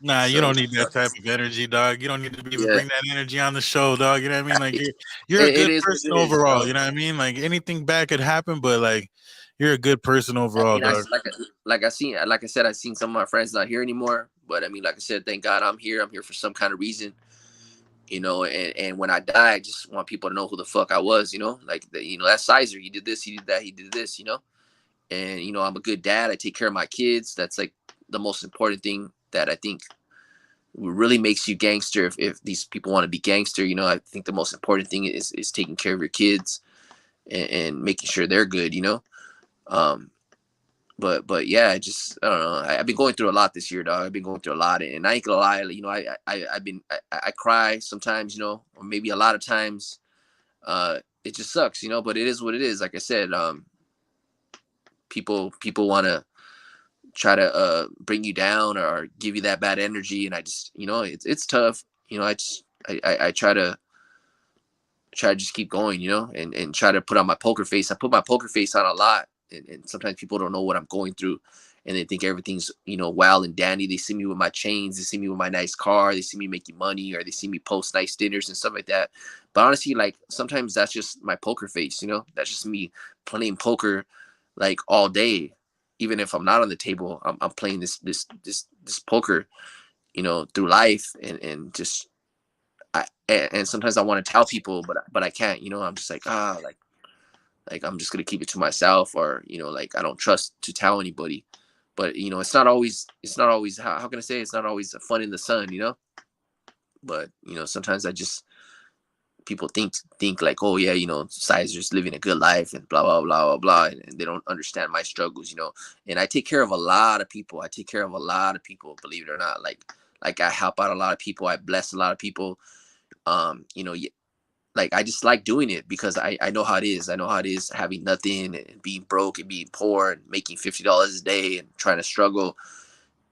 Nah, you So don't need that type of energy, dog. You don't need to even yeah, bring that energy on the show, dog. You know what I mean? Like you're a it good is what person it is, overall. bro. You know what I mean? Like anything bad could happen, but like you're a good person I overall, mean, dog. like I said, I seen some of my friends not here anymore. But I mean, like I said, thank God I'm here. I'm here for some kind of reason, you know. And when I die, I just want people to know who the fuck I was, you know. Like you know, that's Cyzer. He did this. He did that. He did this, you know. And you know, I'm a good dad. I take care of my kids. That's like the most important thing that I think really makes you gangster. If these people want to be gangster, you know, I think the most important thing is taking care of your kids and making sure they're good, you know. Um, but yeah, I don't know. I've been going through a lot this year, dog. I've been going through a lot, and I ain't gonna lie. You know, I cry sometimes, you know, or maybe a lot of times. It just sucks, you know. But it is what it is. Like I said, people want to try to bring you down or give you that bad energy, and I just, you know, it's tough. You know, I try to just keep going, you know, and try to put on my poker face. I put my poker face on a lot, and sometimes people don't know what I'm going through, and they think everything's, you know, wild and dandy. They see me with my chains, they see me with my nice car, they see me making money, or they see me post nice dinners and stuff like that. But honestly, like sometimes that's just my poker face, you know. That's just me playing poker like all day. Even if I'm not on the table, I'm playing this poker, you know, through life, and just and sometimes I want to tell people, but I can't. You know, I'm just like I'm just gonna keep it to myself, or you know, like I don't trust to tell anybody. But you know, it's not always how can I say, it's not always fun in the sun, you know. But you know, sometimes I just people think like, oh yeah, you know, Cyzer's living a good life and blah blah blah blah blah, and they don't understand my struggles, you know. And I take care of a lot of people. I take care of a lot of people, believe it or not. Like I help out a lot of people. I bless a lot of people. You know, like I just like doing it because I know how it is. I know how it is having nothing and being broke and being poor and making $50 a day and trying to struggle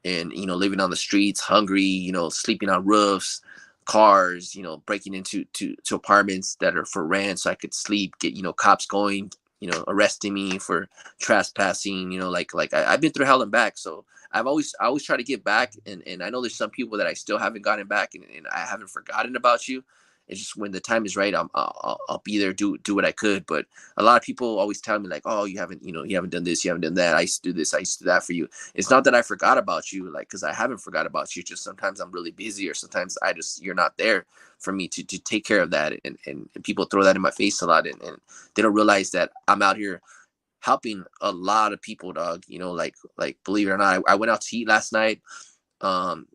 and, you know, living on the streets, hungry, you know, sleeping on roofs, cars, you know, breaking into to apartments that are for rent so I could sleep, get, you know, cops going, you know, arresting me for trespassing, you know, I've been through hell and back. So I always try to give back. And I know there's some people that I still haven't gotten back, and I haven't forgotten about you. It's just when the time is right, I'll be there, do what I could. But a lot of people always tell me like, oh, you haven't, you know, you haven't done this, you haven't done that. I used to do this, I used to do that for you. It's not that I forgot about you, like, because I haven't forgot about you. Just sometimes I'm really busy, or sometimes you're not there for me to take care of that. And people throw that in my face a lot, and they don't realize that I'm out here helping a lot of people, dog. You know, like believe it or not, I went out to eat last night. Um,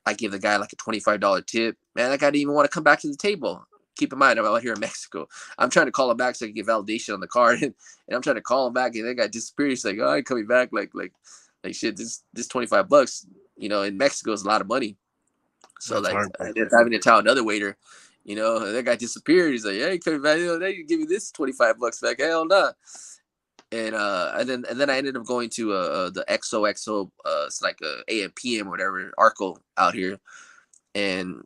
I gave the guy like a $25 tip. Man, that guy didn't even want to come back to the table. Keep in mind, I'm out here in Mexico. I'm trying to call him back so I can get validation on the card, and I'm trying to call him back, and that guy disappeared. He's like, "Oh, I ain't coming back." Like shit. This $25, you know, in Mexico is a lot of money. So That's like, I heartbreaking. ended up having to tell another waiter, you know, and that guy disappeared. He's like, "Hey, coming back? You know, they give me this $25 back." Hell no. And then I ended up going to the XOXO, it's like a AM PM or whatever, Arco out here, and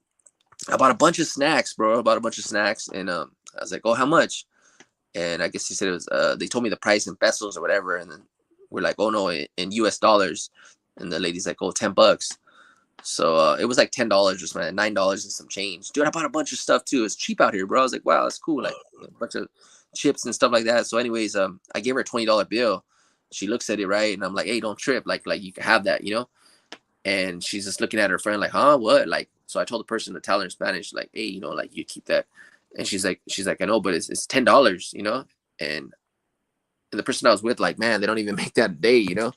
I bought a bunch of snacks, bro. I bought a bunch of snacks, and I was like, "Oh, how much?" And I guess he said it was. They told me the price in pesos or whatever, and then we're like, "Oh no, in US dollars." And the lady's like, "Oh, $10." So it was like $10 or something, $9 and some change. Dude, I bought a bunch of stuff too. It's cheap out here, bro. I was like, wow, that's cool. Like a bunch of chips and stuff like that. So, anyways, I gave her a $20 bill. She looks at it, right, and I'm like, hey, don't trip. Like you can have that, you know. And she's just looking at her friend like, huh, what? Like, so I told the person to tell her in Spanish, like, hey, you know, like you keep that. And she's like, I know, but it's $10, you know. And the person I was with, like, man, they don't even make that a day, you know.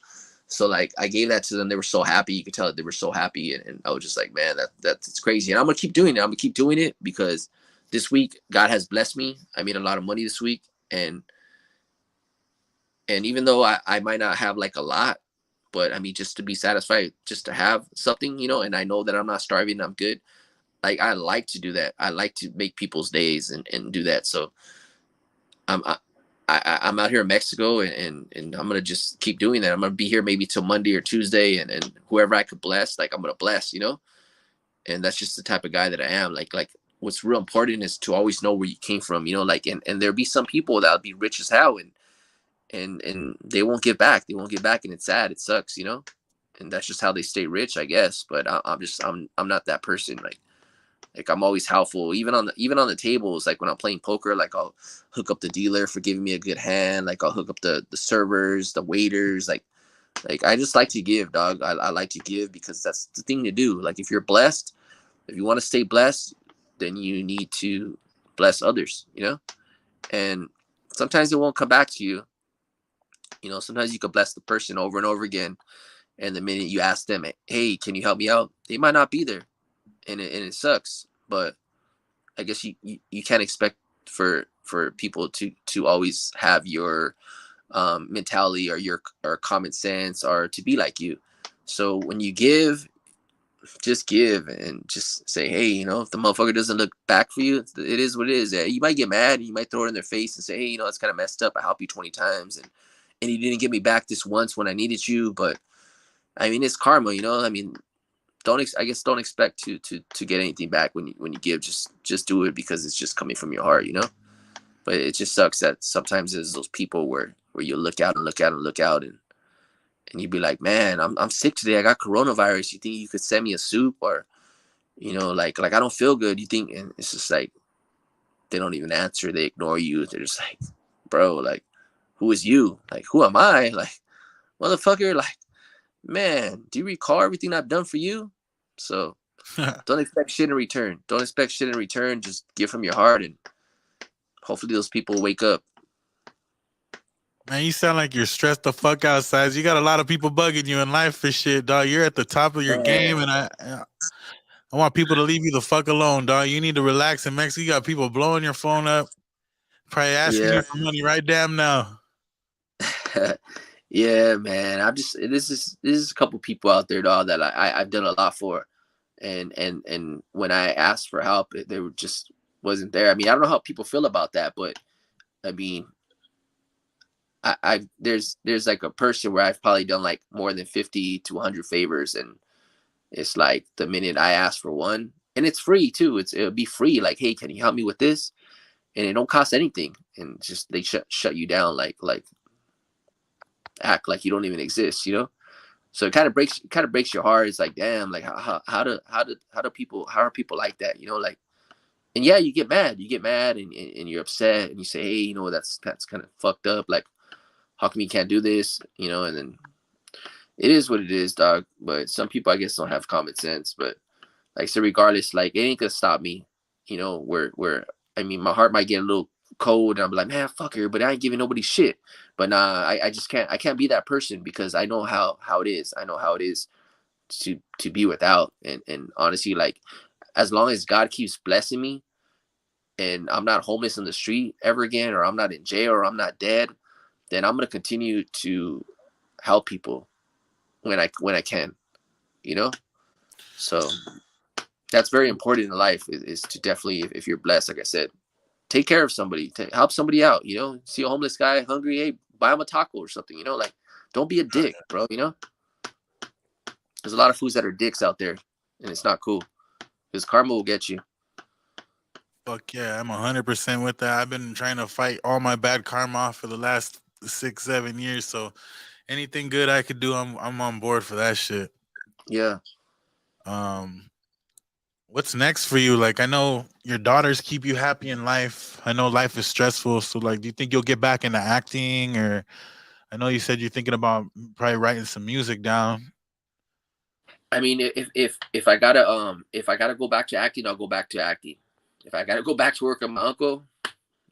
So like I gave that to them. They were so happy. You could tell that they were so happy. And I was just like, man, that's crazy. And I'm gonna keep doing it. I'm gonna keep doing it because this week God has blessed me. I made a lot of money this week. And even though I might not have like a lot, but I mean just to be satisfied, just to have something, you know, and I know that I'm not starving, I'm good. Like I like to do that. I like to make people's days and do that. So I'm I'm out here in Mexico, and I'm gonna just keep doing that. I'm gonna be here maybe till Monday or Tuesday, and whoever I could bless, like I'm gonna bless, you know. And that's just the type of guy that I am. Like what's real important is to always know where you came from, you know. Like and there'll be some people that'll be rich as hell, and they won't give back. They won't give back, and it's sad. It sucks, you know. And that's just how they stay rich, I guess. But I'm not that person. Like I'm always helpful, even on the tables. Like when I'm playing poker, like I'll hook up the dealer for giving me a good hand. Like I'll hook up the servers, the waiters. Like I just like to give, dog. I like to give because that's the thing to do. Like if you're blessed, if you want to stay blessed, then you need to bless others. You know, and sometimes it won't come back to you. You know, sometimes you could bless the person over and over again, and the minute you ask them, "Hey, can you help me out?" They might not be there, and it sucks. But I guess you can't expect for people to always have your mentality or common sense or to be like you. So when you give, just give and just say, hey, you know, if the motherfucker doesn't look back for you, it is what it is. Yeah, you might get mad, you might throw it in their face and say, hey, you know, it's kind of messed up. I helped you 20 times and you didn't get me back this once when I needed you. But I mean, it's karma, you know. I mean, don't expect to get anything back when you give. Just do it because it's just coming from your heart, you know. But it just sucks that sometimes there's those people where you look out and look out and look out and you'd be like, man, I'm sick today. I got coronavirus. You think you could send me a soup or you know, like I don't feel good. You think, and it's just like they don't even answer. They ignore you. They're just like, bro, like who is you? Like who am I? Like motherfucker, like man, do you recall everything I've done for you? So don't expect shit in return. Don't expect shit in return. Just give from your heart, and hopefully those people wake up. Man, you sound like you're stressed the fuck out, Size. You got a lot of people bugging you in life for shit, dog. You're at the top of your game, Man, and I want people to leave you the fuck alone, dog. You need to relax in Mexico. You got people blowing your phone up, probably asking you yeah, for money right damn now. yeah, man. I'm just this is a couple people out there, dog, that I've done a lot for, and when I asked for help, they were just wasn't there. I mean, I don't know how people feel about that, but I mean, I there's like a person where I've probably done like more than 50 to 100 favors, and it's like the minute I ask for one, and it's free too. It'll be free. Like, hey, can you help me with this? And it don't cost anything, and just they shut you down, like act like you don't even exist, you know. So it kind of breaks your heart. It's like, damn, like how are people like that, you know, like. And yeah, you get mad and you're upset and you say, hey, you know, that's kind of fucked up. Like, how come you can't do this, you know? And then it is what it is, dog. But some people, I guess, don't have common sense. But like, so regardless, like, it ain't gonna stop me, you know. Where I mean, my heart might get a little cold, and I'm like, man, fuck her, but I ain't giving nobody shit. But nah, I just can't. I can't be that person because I know how it is. I know how it is to be without. And honestly, like, as long as God keeps blessing me, and I'm not homeless in the street ever again, or I'm not in jail, or I'm not dead, then I'm gonna continue to help people when I can, you know. So that's very important in life is to definitely, if you're blessed, like I said, take care of somebody, to help somebody out. You know, see a homeless guy hungry, hey, buy him a taco or something. You know, like don't be a dick, bro. You know, there's a lot of fools that are dicks out there, and it's not cool because karma will get you. Fuck yeah, I'm 100% with that. I've been trying to fight all my bad karma off for the last 6 7 years. So anything good I could do, I'm on board for that shit. Yeah, Um, what's next for you? Like, I know your daughters keep you happy in life. I know life is stressful. So, like, do you think you'll get back into acting? Or I know you said you're thinking about probably writing some music down. I mean, if I gotta go back to acting, I'll go back to acting. If I gotta go back to work with my uncle,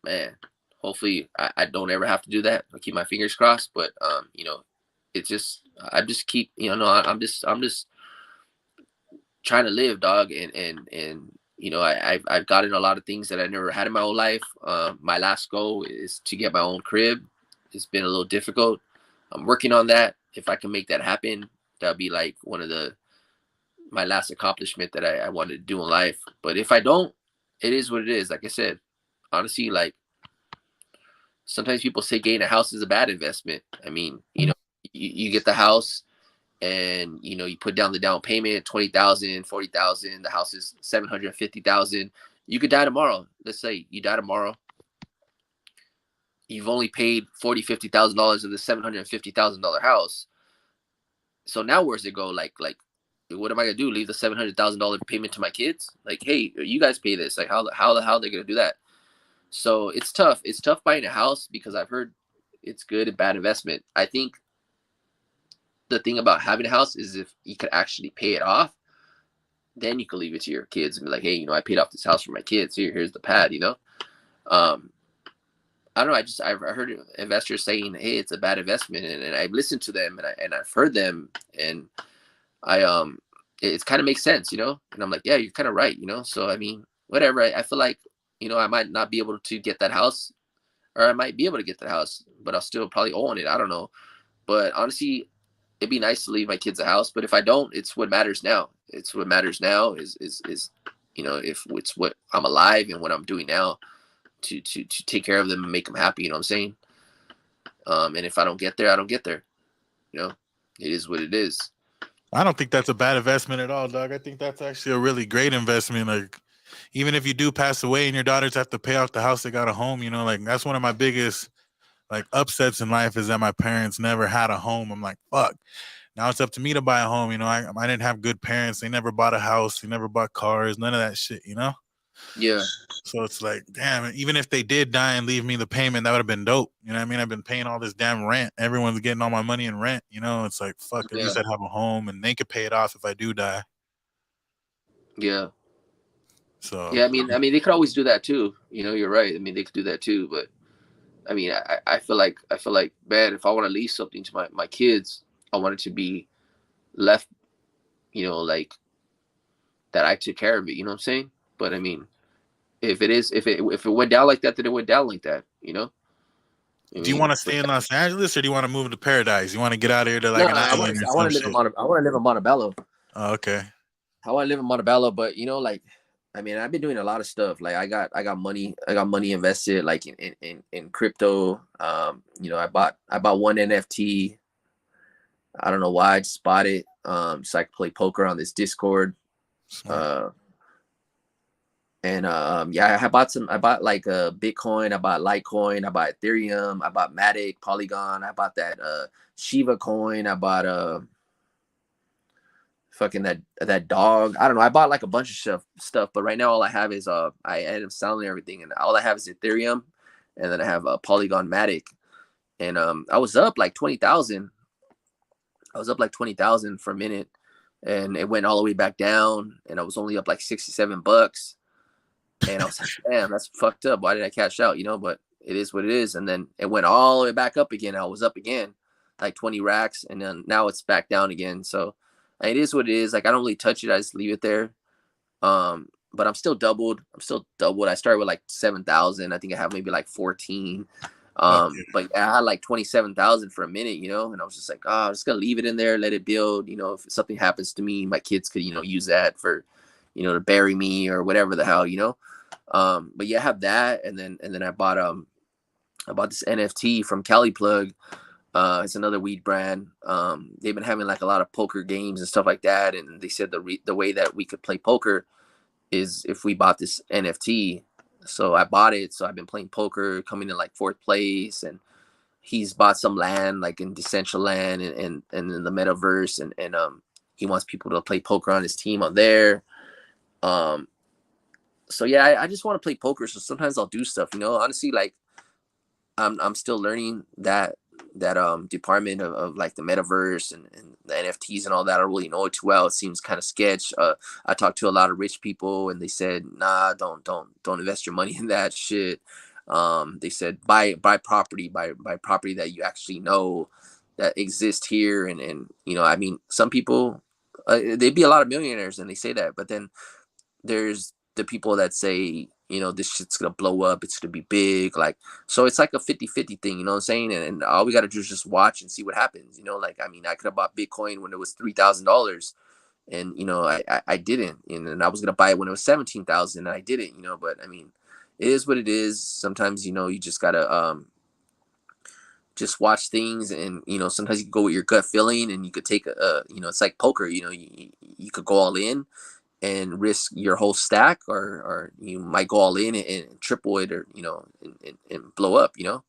man, hopefully I don't ever have to do that. I'll keep my fingers crossed. But it's just I just keep I'm just trying to live, dog, and I've gotten a lot of things that I never had in my whole life. My last goal is to get my own crib. It's been a little difficult. I'm working on that. If I can make that happen, that'll be like one of the my last accomplishment that I wanted to do in life. But if I don't, it is what it is. Like I said, honestly, like sometimes people say getting a house is a bad investment. I mean, you get the house and you put down the down payment 20,000, 40,000. The house is 750,000. You could die tomorrow. Let's say you die tomorrow. You've only paid $40,000-$50,000 of the $750,000 house. So now where's it go? Like what am I gonna do? Leave the $700,000 payment to my kids? Like, hey, you guys pay this. Like, how the hell are they gonna do that? So it's tough. It's tough buying a house because I've heard it's good and bad investment. I think the thing about having a house is if you could actually pay it off, then you can leave it to your kids and be like, hey, I paid off this house for my kids. Here's the pad. I don't know. I've heard investors saying, hey, it's a bad investment, and I've listened to them and I've heard them, and it kind of makes sense, and I'm like, yeah, you're kind of right, So I mean, whatever. I feel like I might not be able to get that house, or I might be able to get that house, but I'll still probably own it. I don't know, but honestly, it'd be nice to leave my kids a house. But if I don't, it's what matters now. It's what matters now is if it's what I'm alive and what I'm doing now to take care of them and make them happy. You know what I'm saying? And if I don't get there, I don't get there. It is what it is. I don't think that's a bad investment at all, dog. I think that's actually a really great investment. Like, even if you do pass away and your daughters have to pay off the house they got a home, like that's one of my biggest like upsets in life is that my parents never had a home. I'm like, fuck. Now it's up to me to buy a home. I didn't have good parents. They never bought a house. They never bought cars. None of that shit. Yeah. So it's like, damn, even if they did die and leave me the payment, that would have been dope. You know what I mean? I've been paying all this damn rent. Everyone's getting all my money in rent. It's like, fuck, at least I'd have a home and they could pay it off if I do die. Yeah. So yeah, I mean, they could always do that too. You're right. I mean, they could do that too. But I mean, I feel like, man, if I want to leave something to my kids, I want it to be left, like that I took care of it. You know what I'm saying? But I mean, if it went down like that, then it went down like that. Do you want to stay in Los Angeles or do you want to move to Paradise? You want to get out of here to like no, an island or I some want to shit? I want to live in Montebello. Oh, okay. I want to live in Montebello, but like, I mean, I've been doing a lot of stuff. Like I got money invested like in crypto. I bought one NFT. I don't know why I just bought it. So I could play poker on this Discord. Smart. Yeah, I bought like Bitcoin, I bought Litecoin, I bought Ethereum, I bought Matic, Polygon, I bought that Shiba coin, I bought fucking that dog. I don't know. I bought like a bunch of stuff, but right now all I have is I ended up selling everything, and all I have is Ethereum, and then I have a Polygon Matic, and I was up like 20,000. I was up like 20,000 for a minute, and it went all the way back down, and I was only up like $67. And I was like, damn, that's fucked up. Why did I cash out? But it is what it is. And then it went all the way back up again. I was up again, like 20 racks. And then now it's back down again. So it is what it is. Like, I don't really touch it. I just leave it there. But I'm still doubled. I started with like 7,000. I think I have maybe like 14. But I had like 27,000 for a minute, and I was just like, I'm just going to leave it in there, let it build. If something happens to me, my kids could, use that for, to bury me or whatever the hell, but yeah, I have that, and then I bought this NFT from Cali Plug. It's another weed brand. They've been having like a lot of poker games and stuff like that, and they said the way that we could play poker is if we bought this NFT. So I bought it. So I've been playing poker, coming in like 4th place, and he's bought some land like in Decentraland and in the metaverse, and he wants people to play poker on his team on there. So yeah, I just want to play poker. So sometimes I'll do stuff, you know, honestly, like I'm still learning that department of like the metaverse and the NFTs and all that. I don't really know it too well. It seems kind of sketch. I talked to a lot of rich people and they said, nah, don't invest your money in that shit. They said buy property, buy property that you actually know that exists here. And you know, I mean, some people they'd be a lot of millionaires and they say that, but then there's the people that say, you know, this shit's gonna blow up, it's gonna be big, like, so it's like a 50-50 thing, you know what I'm saying? And all we gotta do is just watch and see what happens, you know. Like, I mean, I could have bought Bitcoin when it was $3,000 and, you know, I didn't, and I was gonna buy it when it was 17,000 and I didn't, you know. But I mean, it is what it is. Sometimes, you know, you just gotta just watch things, and, you know, sometimes you can go with your gut feeling and you could take you know, it's like poker, you know, you could go all in and risk your whole stack, or you might go all in and triple it, or, you know, and blow up, you know.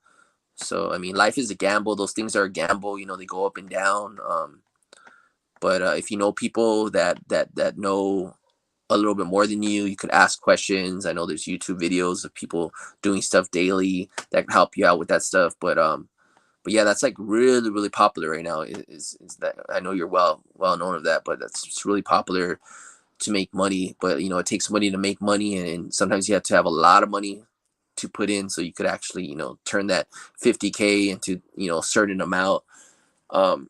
So I mean, life is a gamble. Those things are a gamble, you know. They go up and down. But if you know people that know a little bit more than you could ask questions. I know there's YouTube videos of people doing stuff daily that can help you out with that stuff. But yeah, that's like really popular right now. Is that, I know you're well known of that, but it's really popular to make money. But, you know, it takes money to make money, and sometimes you have to have a lot of money to put in so you could actually, you know, turn that 50K into, you know, a certain amount. But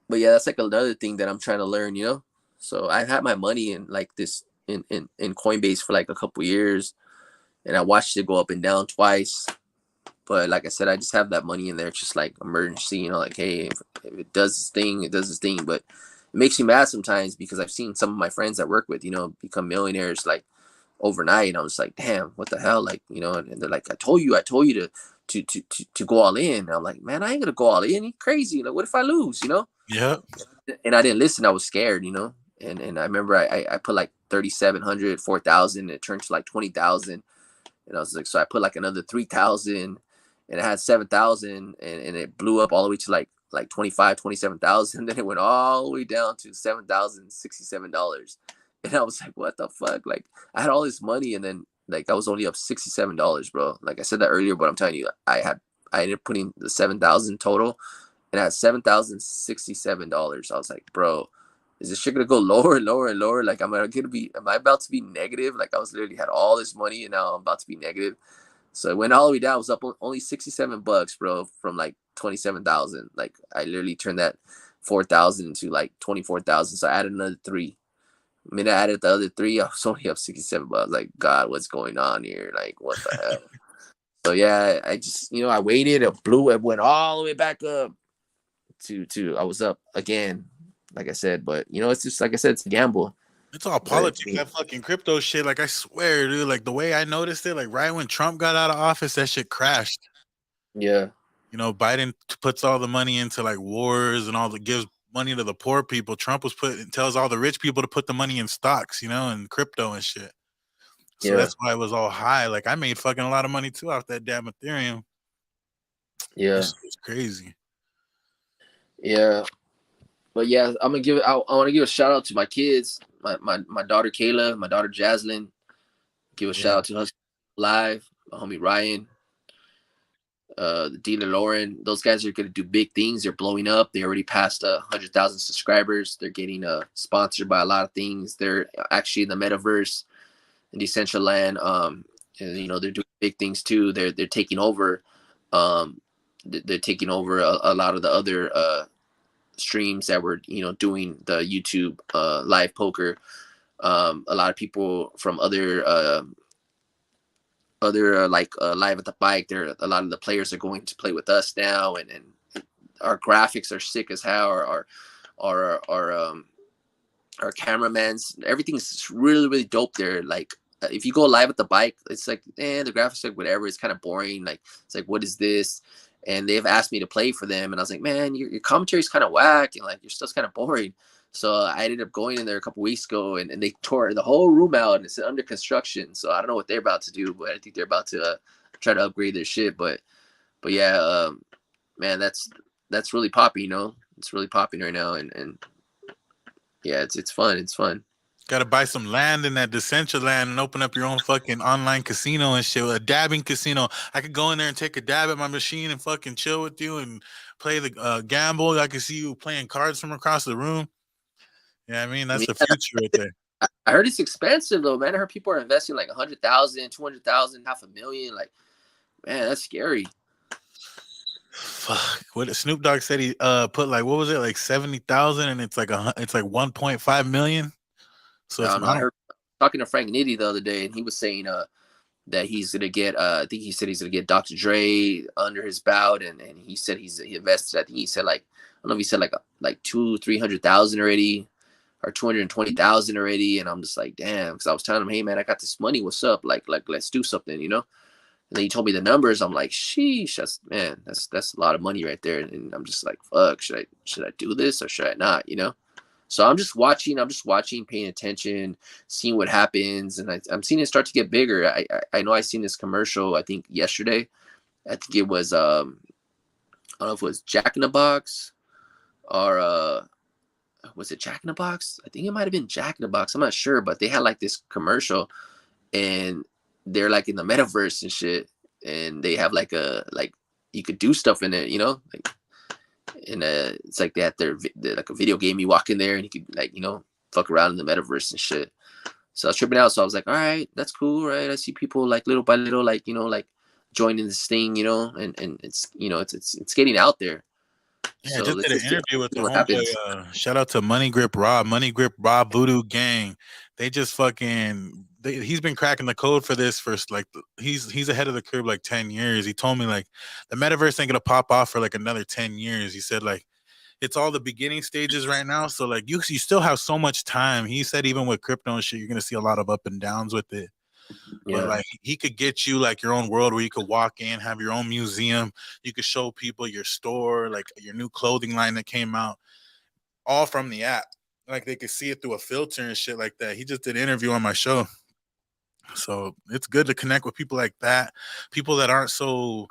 yeah, that's like another thing that I'm trying to learn, you know. So I've had my money in like this in Coinbase for like a couple years, and I watched it go up and down twice. But like I said, I just have that money in there, just like emergency, you know, like, hey, if it does this thing, it does this thing. But it makes me mad sometimes because I've seen some of my friends that work with, you know, become millionaires like overnight. And I'm just like, damn, what the hell? Like, you know, and they're like, I told you to go all in. And I'm like, man, I ain't gonna go all in. You crazy. Like, what if I lose, you know? Yeah. And I didn't listen. I was scared, you know? And I remember I put like 3,700, 4,000, it turned to like 20,000. And I was like, so I put like another 3,000 and I had 7,000 and it blew up all the way to like 25, 27,000. Then it went all the way down to $7,067. And I was like, what the fuck? Like, I had all this money and then like I was only up $67, bro. Like I said that earlier, but I'm telling you, I ended up putting the 7,000 total and I had $7,067. I was like, bro, is this shit gonna go lower and lower and lower? Like, am I about to be negative? Like, I was literally had all this money and now I'm about to be negative. So it went all the way down. It was up only $67, bro, from like 27,000. Like, I literally turned that 4,000 into like 24,000. So I added another three. I mean, I added the other three. I was only up $67. I was like, God, what's going on here? Like, what the hell? So yeah, I just, you know, I waited. It went all the way back up to I was up again, like I said. But, you know, it's just like I said, it's a gamble. It's all politics, that fucking crypto shit. Like, I swear, dude, like the way I noticed it, like right when Trump got out of office, that shit crashed. Yeah. You know, Biden puts all the money into like wars and all the gives money to the poor people. Trump tells all the rich people to put the money in stocks, you know, and crypto and shit. So Yeah. that's why it was all high. Like, I made fucking a lot of money too off that damn Ethereum. Yeah. It's crazy. Yeah. But yeah, I want to give a shout out to my kids, my daughter Kayla, my daughter Jaslyn. Give a shout out to us live, my homie Ryan, the dealer Lauren. Those guys are gonna do big things. They're blowing up. They already passed 100,000 subscribers. They're getting sponsored by a lot of things. They're actually in the metaverse, in Decentraland. And, you know, they're doing big things too. They're taking over. They're taking over a lot of the other streams that were, you know, doing the YouTube live poker. A lot of people from other live at the bike, there a lot of the players are going to play with us now, and our graphics are sick as hell. Our cameramans, everything's really dope there. Like, if you go live at the bike, it's like, the graphics, like, whatever, it's kind of boring. Like, it's like, what is this? And they've asked me to play for them, and I was like, man, your commentary's kind of whack, and like your stuff's kind of boring. So I ended up going in there a couple weeks ago, and they tore the whole room out, and it's under construction. So I don't know what they're about to do, but I think they're about to try to upgrade their shit. But yeah, man, that's really popping, you know. It's really popping right now, and Yeah, it's fun. It's fun. Got to buy some land in that Decentraland and open up your own fucking online casino and shit. A dabbing casino. I could go in there and take a dab at my machine and fucking chill with you and play the gamble. I could see you playing cards from across the room. Yeah, I mean that's the Yeah, future right there. I heard it's expensive though, man. I heard people are investing like 100,000, 200,000, half a million. Like, man, that's scary. Fuck. What Snoop Dogg said he put like what was it like 70,000 and it's like 1.5 million. So I it's don't know. I I don't. heard talking to Frank Nitty the other day, and he was saying that he's gonna get I think he said he's gonna get Dr. Dre under his bout, and he said he invested. I think he said like I don't know if he said like 200,000-300,000 already, or 220,000 already, and I'm just like damn, because I was telling him, hey man, I got this money. What's up? Like let's do something, you know. And then he told me the numbers. I'm like, sheesh, that's a lot of money right there. And I'm just like, fuck, should I do this or should I not? You know. So I'm just watching, paying attention, seeing what happens, and I'm seeing it start to get bigger. I know I seen this commercial. I think yesterday. I think it was I don't know if it was Jack in the Box or was it Jack in the Box? I think it might have been Jack in the Box. I'm not sure, but they had like this commercial, and they're like in the metaverse and shit, and they have like you could do stuff in it, you know, like and it's like they had their like a video game. You walk in there and you could like fuck around in the metaverse and shit. So I was tripping out. So I was like, all right, that's cool, right? I see people like little by little, like like joining this thing, and it's it's getting out there. Yeah, I So just let's did an just interview with see the what homeboy. happens. Shout out to Money Grip Rob Voodoo Gang. They just fucking. He's been cracking the code for this for like he's ahead of the curve like 10 years. He told me like the metaverse ain't gonna pop off for like another 10 years. He said like it's all the beginning stages right now. So like you still have so much time. He said even with crypto and shit, you're gonna see a lot of up and downs with it. But Yeah, like he could get you like your own world where you could walk in, have your own museum. You could show people your store, like your new clothing line that came out, all from the app. Like they could see it through a filter and shit like that. He just did an interview on my show. So it's good to connect with people like that, people that aren't so,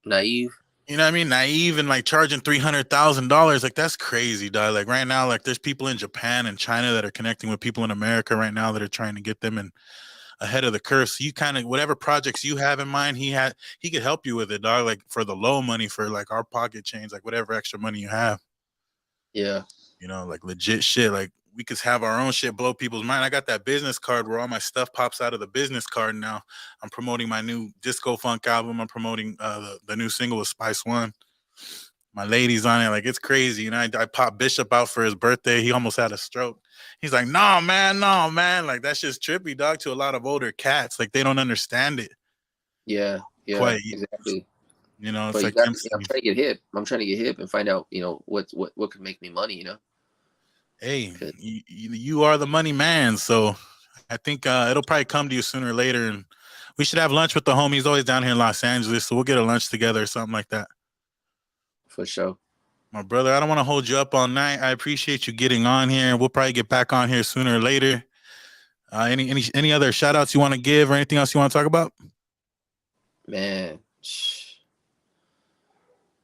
naive. you know what I mean, naive and like charging $300,000. Like that's crazy, dog. Like right now, like there's people in Japan and China that are connecting with people in America right now that are trying to get them in ahead of the curve. So you kind of whatever projects you have in mind, he could help you with it, dog. Like for the low money, for like our pocket change, like whatever extra money you have, Yeah, like legit shit. Like we could have our own shit blow people's mind. I got that business card where all my stuff pops out of the business card now. I'm promoting my new disco funk album. I'm promoting the new single with Spice One. My lady's on it. Like it's crazy. And I popped Bishop out for his birthday. He almost had a stroke. He's like, no, man, no, man. Like that's just trippy, dog, to a lot of older cats. Like they don't understand it yeah, quite. exactly. It's But you like got, them I'm trying to get hip. I'm trying to get hip and find out, what could make me money, hey, 'Cause- you are the money man. So I think it'll probably come to you sooner or later. And we should have lunch with the homies always down here in Los Angeles. So we'll get a lunch together or something like that. for sure. My brother, I don't want to hold you up all night. I appreciate you getting on here. We'll probably get back on here sooner or later. Any other shout outs you want to give or anything else you want to talk about? Man,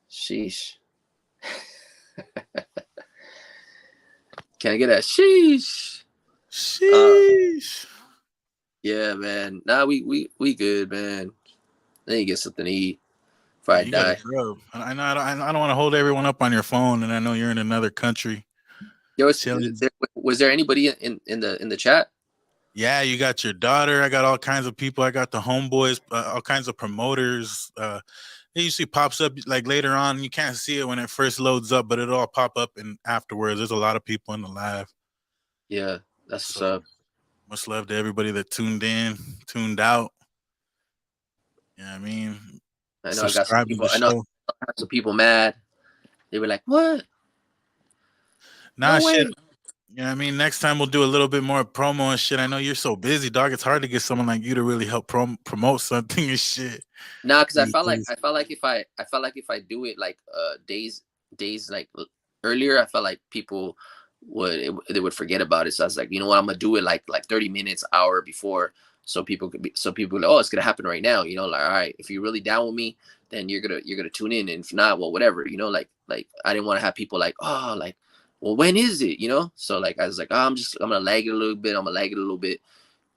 sheesh. Can I get a sheesh? Sheesh. Yeah, man. Nah, we good, man. Then you get something to eat before Yeah, I you got to die. grub. I know I don't want to hold everyone up on your phone, and I know you're in another country. Chilling. Was there anybody in the chat? Yeah, you got your daughter. I got all kinds of people. I got the homeboys, all kinds of promoters. It usually pops up like later on. You can't see it when it first loads up, but it'll all pop up and afterwards. There's a lot of people in the live. Yeah, that's what's So up. much love to everybody that tuned in, tuned out. Yeah, I mean, I know I got some subscribe to people. the I know show. I got some people mad. They were like, "What? Nah, No shit. way!" Yeah, I mean, next time we'll do a little bit more promo and shit. I know you're so busy, dog. It's hard to get someone like you to really help promote something and shit. Nah, because These days. I felt like if I do it like days like earlier, I felt like people they would forget about it. So I was like, you know what, I'm gonna do it like 30 minutes, hour before, so people like, oh, it's gonna happen right now. Like, all right, if you're really down with me, then you're gonna tune in, and if not, well, whatever. Like I didn't want to have people like, oh, like well, when is it? So like I was like, I'm gonna lag it a little bit. I'm gonna lag it a little bit,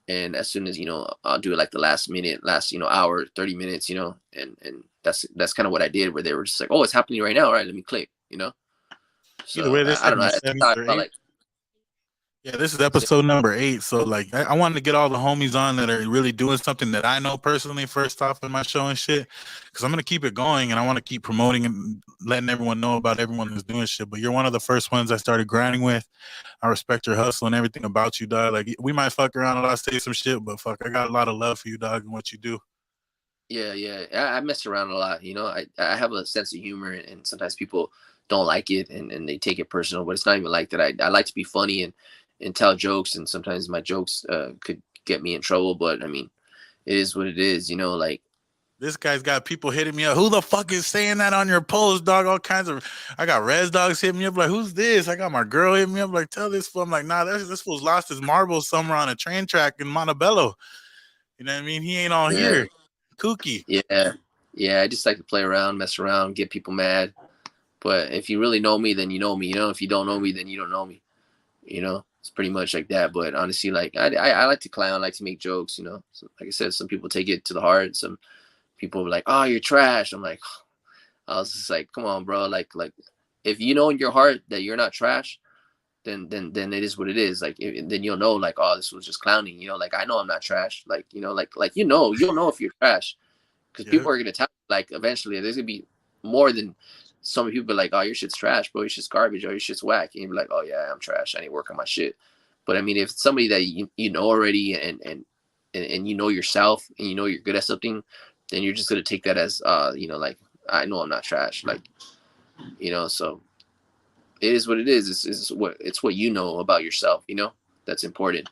and as soon as I'll do it like the last minute, last hour, 30 minutes, and that's kind of what I did. Where they were just like, oh, it's happening right now. All right, let me click. Either So way, this I like don't know. my That's seventh how I or felt eighth. like. Yeah, this is episode number 8. So like I wanted to get all the homies on that are really doing something that I know personally first off in my show and shit. Cause I'm gonna keep it going and I want to keep promoting and letting everyone know about everyone that's doing shit. But you're one of the first ones I started grinding with. I respect your hustle and everything about you, dog. Like we might fuck around a lot, say some shit, but fuck, I got a lot of love for you, dog, and what you do. Yeah. I mess around a lot. I have a sense of humor, and sometimes people don't like it, and they take it personal. But it's not even like that. I like to be funny and tell jokes, and sometimes my jokes could get me in trouble. But I mean, it is what it is. Like This guy's got people hitting me up. Who the fuck is saying that on your post, dog? All kinds of. I got res dogs hitting me up like, who's this? I got my girl hitting me up like, tell this fool. I'm like, nah, this fool's lost his marbles somewhere on a train track in Montebello. You know what I mean? He ain't all yeah, here. Kooky. yeah. I just like to play around, mess around, get people mad. But if you really know me, then you know me. If you don't know me, then you don't know me. It's pretty much like that. But honestly, like I like to clown, I like to make jokes. So, like I said, some people take it to the heart. Some people were like, "Oh, you're trash." I'm like, I was just like, "Come on, bro. Like, if you know in your heart that you're not trash, then it is what it is. Like, then you'll know, like, oh, this was just clowning. Like I know I'm not trash. Like, you'll know if you're trash, because Yeah. people are gonna tell you, like, eventually there's gonna be more than so many people like, oh, your shit's trash, bro. Your shit's garbage. Or your shit's whack. And you'll be like, oh yeah, I'm trash. I need to work on my shit. But I mean, if it's somebody that you know already, and you know yourself, and you know you're good at something, then you're just gonna take that as like, I know I'm not trash. Like, so it is what it is. It's what you know about yourself. That's important.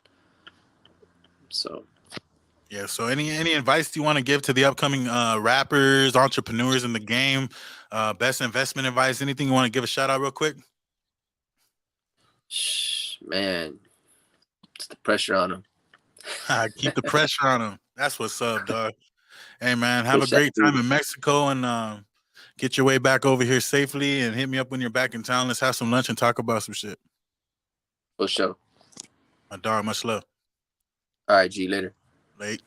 So Yeah. So any advice you want to give to the upcoming rappers, entrepreneurs in the game? Best investment advice? Anything you want to give a shout out real quick? man, it's the pressure on them. Keep the pressure on them. That's what's up, dog. Hey man, have a Push that great time through in Mexico and get your way back over here safely and hit me up when you're back in town. Let's have some lunch and talk about some shit. for sure. My dog, much love. All right, G, later. Late.